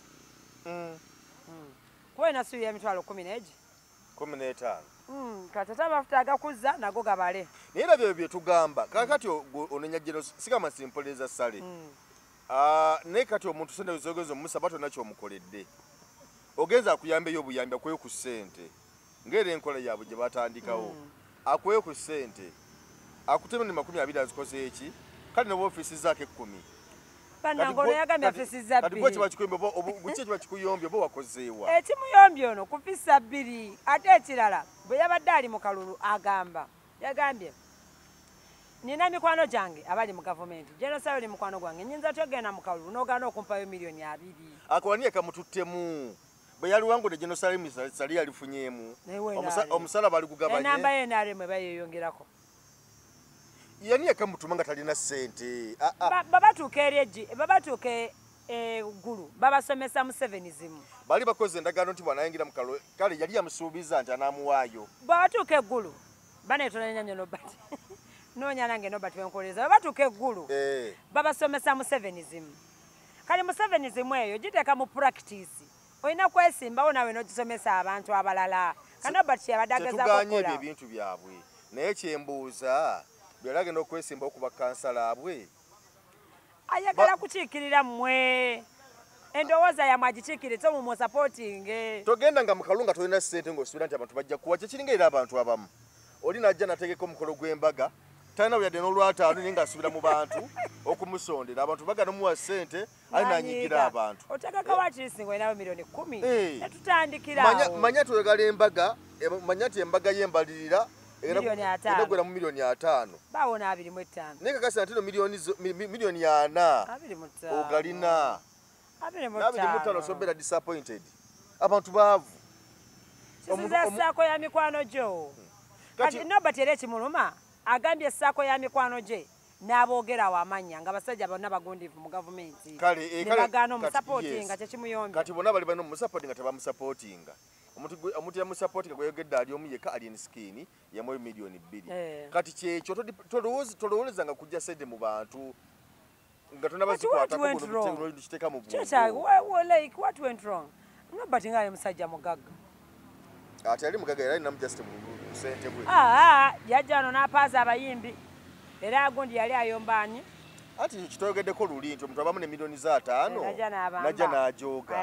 C: kuba enasuubira emitwalo 15 kati ate amafuta agakuzza nago gabale.
D: Naye era byo bye tugamba kakati onenya Geno sigamba simpoleza Sale naye kati omuntu sente zogeza omusaba tonna ky'omukoledde ogenza akuyambeyo obuyambi akuye ku ssente ng'era enkola yaabwe gye batandikawo akweyo ku ssente akuteme ne 20 azikoze eki kale ne ofisi zake 10
C: Banangono yagambye ofisi za 2
D: kati bwe kiba kikuyombe buche kiba kikuyombye bo wakozeewa
C: ekimuyombye ono ku ofisi za 2 ate ekirala bwe yabadde ali mu kalulu agamba yagambye nina mikwano gyange abali mu gavumenti jenosali mukwano gwange nyinza togenda mu kalulu n'ogaana okumpayo miliyoni 2
D: akwaniye kamututtemu bwe yali wangu ne jenosali misali yalifunyemu omusala bali kugabanya
C: enamba ye naleme bayeyongerako
D: yani akamutuma nga talina ssente
C: babatuuka eryeji babatuuka gulu babasomesa mu 7 zimu
D: bali bakoze endagaano nti bwanayingira mu kalulu kale yali yamusuubiza nti anaamuwaayo
C: babatuuka eggulu baneetonanya nnyo nobati noonya nange nobati wenkoleza babatuuka eggulu babasomesa mu 7 zimu kale mu 7 zimu eyo giteeka mu practice olina kwesimbawo nawe n'ogisomesa abantu abalala kanobati yabadde agezaako
D: tetuganye ebyo ebintu byabwe naye kyembuuza byalagenda okwesimba okuba kansala abwe
C: ayagala kukiikirira mmwe endowooza yamwe agikiikiritse mu musapootinge
D: togenda nga mukalunga tolina ssente ng'osuubira nti abantu bajja kuwa kyekiringa era abantu abamu oli najja nategeka omukolo gw'embaga talina buyadde n'olwataano naye ng'asuubira mu bantu okumusondera abantu bagana muwa ssente ali nanyigira abantu
C: otegeka watirisi ng'olinawo miliyoni 10 netutandikirawo
D: manya twegala embaga manya ti embaga y'embalirira enagwera mu miliyoni 5
C: bawona 25
D: naye kakasa ntino miliyoni 4 ogalina 25 sobeera disappointed abantu baavu
C: kisiza ssaako ya mikwano gyo kati nobati era ekimuluma agambye essaako ya mikwano gye n'aboogerawo amanya nga basajja bonna bagundivu mu gavumenti nebagaana omusapootinga kyekimuyombe
D: kati bonna bali balina omusapootinga tebamusapootinga omuntu yamusapootinga gweyogedde ali omu yekka alien skin yamuwa miliyoni 2 kati kyekyo tolowooleza nga kujja sente mu bantu nga tonabazikwataokiteeka mu
C: what went wrong nobati ngaayo musajja mugagga
D: ati ali mugagga era alinamu just sente bwe
C: yajja wano n'apaaza abayimbi era agundi yali ayombaani
D: ati kitoyogeddeko luli nti omuntu abamu ne miliyoni za 5 najja n'ajooga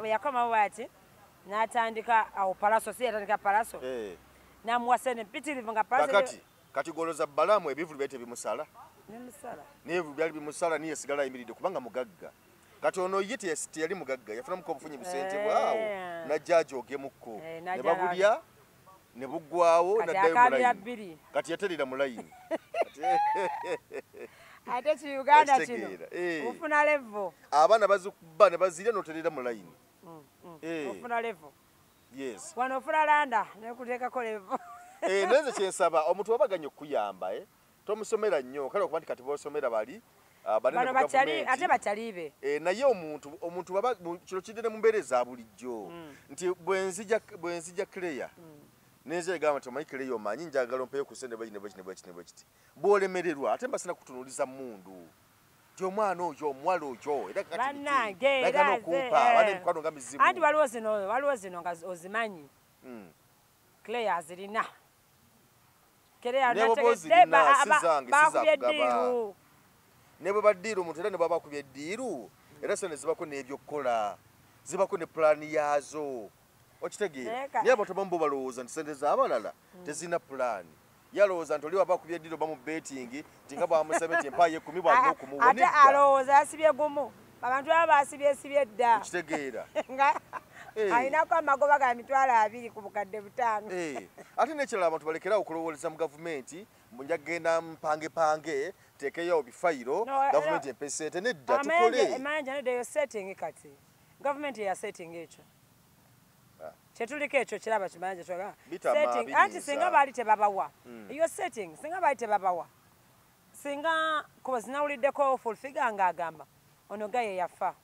C: yakomawo ati n'atandika awo palaso si yatandika palaso n'amuwa sente mpitirivu nga
D: kati goloza balamu ebivulu byali tebimusala n'ebivulu byali bimusala niye sigala ayimiridde kubanga mugagga kati ono ye teyali mugagga yafunamuko obufunyi busente bwawo najja ajoogemukko ne babulya ne buggwawo naddayo mulayini kati yaterera mu layini
C: ate kiuganda kino ofuna levo
D: abaana bazikuba ne bazirya n'oterera mu layini
C: ofuna levo
D: yes
C: wano ofuna landa nekuteekako levo
D: nenze kyensaba omuntu wabaganya okuyamba tomusomera nnyo kale okuba nti kati bosomera bali
C: ate bakyalibe
D: naye omuntu kino kidde mu mbeera eza bulijjo nti bwenzija Claire neze egamba nti omanyi Claire omanyi njagala ompeyo ku ssente bwekiti bw'olemererwa ate mbasina kutunuuliza mundu ti omwana oyo omuwala oyo era kakatiagana okumpa abaana emikwano nga mizibu
C: anti waliwo zino nga ozimanyi Claire azirina bakubye eddiiru
D: ne bwe baddiiru omuntu era ne baba bakubye eddiiru era sente zibako n'ebyokukola zibako ne pulaani yaazo okitegeera naye abantu abamu bo balowooza nti sente z'abalala tezirina pulaani yalowooza nti oli waba akubye eddiiru oba mu betingi nti nga bwamusabye nti empaayo 10 bwalina okumuwa
C: ate alowooza asibye gumu abantu aba basibye dda
D: okitegeera
C: alinako amagoba ga mitwalo 2 ku bukadde 5
D: ate nekirala abantu balekerawo okulowooleza mu gavumenti njagenda mpange teekeyo bifayiro gavumenti empe sente nedda tukole
C: emanja nedda yo setting kati gavumenti ya setting ekyo kyetuliko ekyo kiraba kimanja twaga setting anti singa baali tebabawa eyo setting singa baali tebabawa singa kuba zinawuliddeko full figure nga agamba ono gaye yafa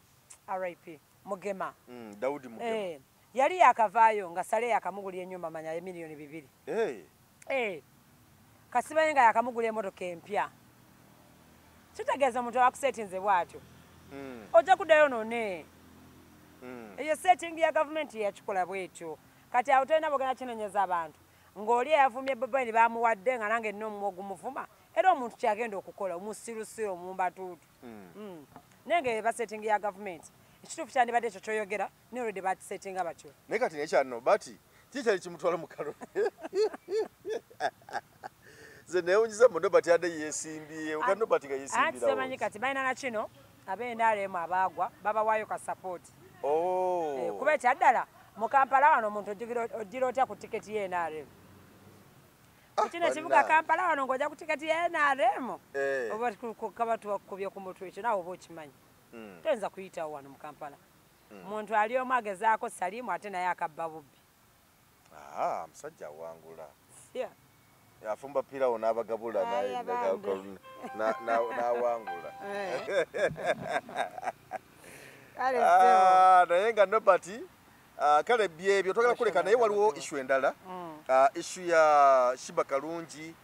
C: RIP Mugema
D: Daudi Mugema
C: yali yakavaayo nga sale yakamugulya ennyumba manya ya miliyoni 2 kasibaye nga yakamugulya emmotoka empya kitegeeza omuntu awakusetinze bwatyo ojja kuddayo none eyo setting ya gavumenti yakikola bwetyo kati awo tolina bogenda kinenyeza abantu ng'oli eyavumye Bobi bamuwadde nga nange nina omumwa ogumuvuma era omuntu kyagenda okukola omusirusiru omumbatuutu nenge eba setting ya gavumenti ekituufu kyandibadde ekyo kyoyogera ne olwedde bakisetinga batyo
D: naye kati nekyano bati Kikyali kimutwala mu kalulu. Ze neewunyiza mu Nobert yadde yeesimbye. Uga Nobert ga yeesimbira.
C: Anti semanyi kati balina na kino ab'NRM abaagwa babawaayo ka support. Kuba ekyaddala mu Kampala wano omuntu ogira otya ku tiketi y'NRM. Kino ekibuga Kampala wano ng'ojja ku tiketi y'NRM. Oba kaba tukubye ku mutwe ekyo naawe oba okimanyi. Toyinza kuyitawo wano mu Kampala. Omuntu ali omu agezaako Salimu ate naye akabba bubbi.
D: Musajja awangula.
C: Afumba
D: pirawo n'abagabula n'awangula. Naye nga Nobert kale byebyo twagala kuleka naye waliwo issue endala. Issue ya Shiba Kalungi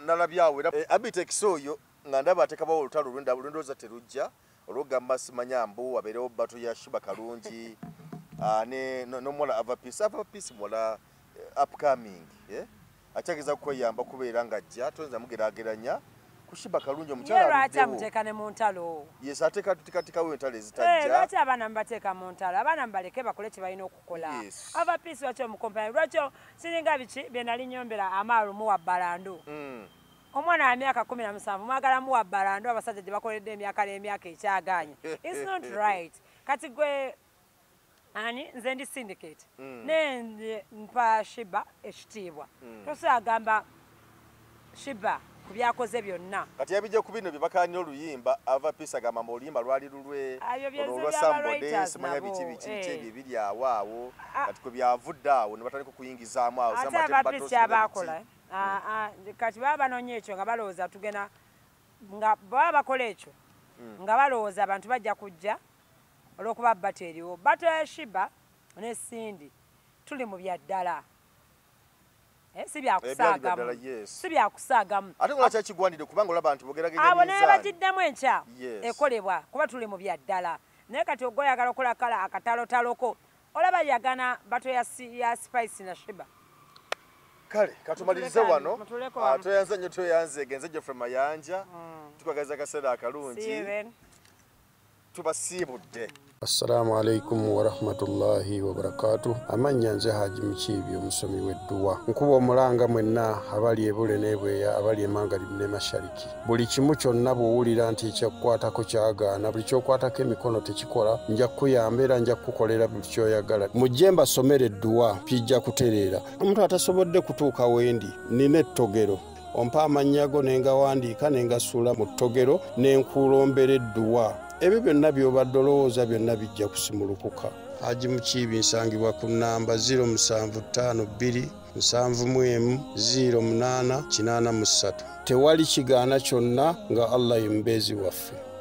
D: nalabyawo era Abitex oyo nga ndaba atekabawo olutalo lwendowooza terujja olwogamba simanya mbu wabeerewo batu ya Shiba Kalungi n'omuwala Avapeace muwala upcoming akyageza kukweyamba kubeera ng'ajja toyinza mugeraageranya ku Shiba Kalungi omukyala
C: lwaki amuteeka ne mu ntalo?
D: Yes, ateekatekawo entalo ezitajja.
C: Lwaki abaana mubateeka mu ntalo? Abaana mubaleke bakole kye balina okukola. Avapeace lwaki omukompanya? Lwaki siringa biki bye nali nyombera Amaru muwa Balando? Omwana wa myaka 17 mwagala muwa Balando abasajja gye bakoledde emyaka n'emyaka ekyagaanye. It's not right. Kati gwe ani nze ndi syndicate ne mpa Shiba ekitiibwa tosagamba Shiba ku byakoze byonna
D: kati yabijja ku bino bibakanya oluyimba Avapeace agamba mu oluyimba lwali lulwe olwa Sambode simanya biki ebiri awo kati kwe byavudde awo ne batandika kuyingizaamu awo
C: Avapeace abakola kati baba banonye ekyo nga balowooza tugenda nga baba bakola ekyo nga balowooza abantu bajja kujja olwokuba bato eriwo bato ya Shiba ne Sindi tuli mu byaddala si byakusaagamu si byakusaagamu
D: ate ngola kyakigwanidde kubanga olaba abantu bogeraganya
C: abo naye bagiddemu enkya ekolebwa kuba tuli mu byaddala naye kati ogwo oyagala okola kala akatalotaloko olaba yagana bato ya Spice na Shiba.
D: Kale katumalirize wano toyanze nnyo toyanze genze Geoffrey Mayanja tukwagaza akaseera akalungi tubasiibudde.
E: Assalamu alaikum wa rahmatullahi wa barakatuh. Amanya nze Haji Mukiibi omusomi w'edduwa. Nkuba omulanga mwenna abali ebule n'ebweya abali emangalibi ne mashariki. Buli kimu kyonna bw'owulira nti ekyakukwatako kyagaana buli ky'okwatako emikono tekikola nja kukuyamba era nja kukukolera buli ky'oyagala. Mujje mbasomere edduwa kijja kutereera. Omuntu atasobodde kutuuka wendi nina ettogero. Ompa amannya go ne ngawandiika ne ngasuula mu ttogero ne nkulombera edduwa. Ebyo byonna by'obadde olowooza byonna bijja kusimulukuka. Haji Mukiibi nsangibwa ku nnamba 0752 71 08 83. Tewali kigaana kyonna nga Allah ye mubeezi waffe.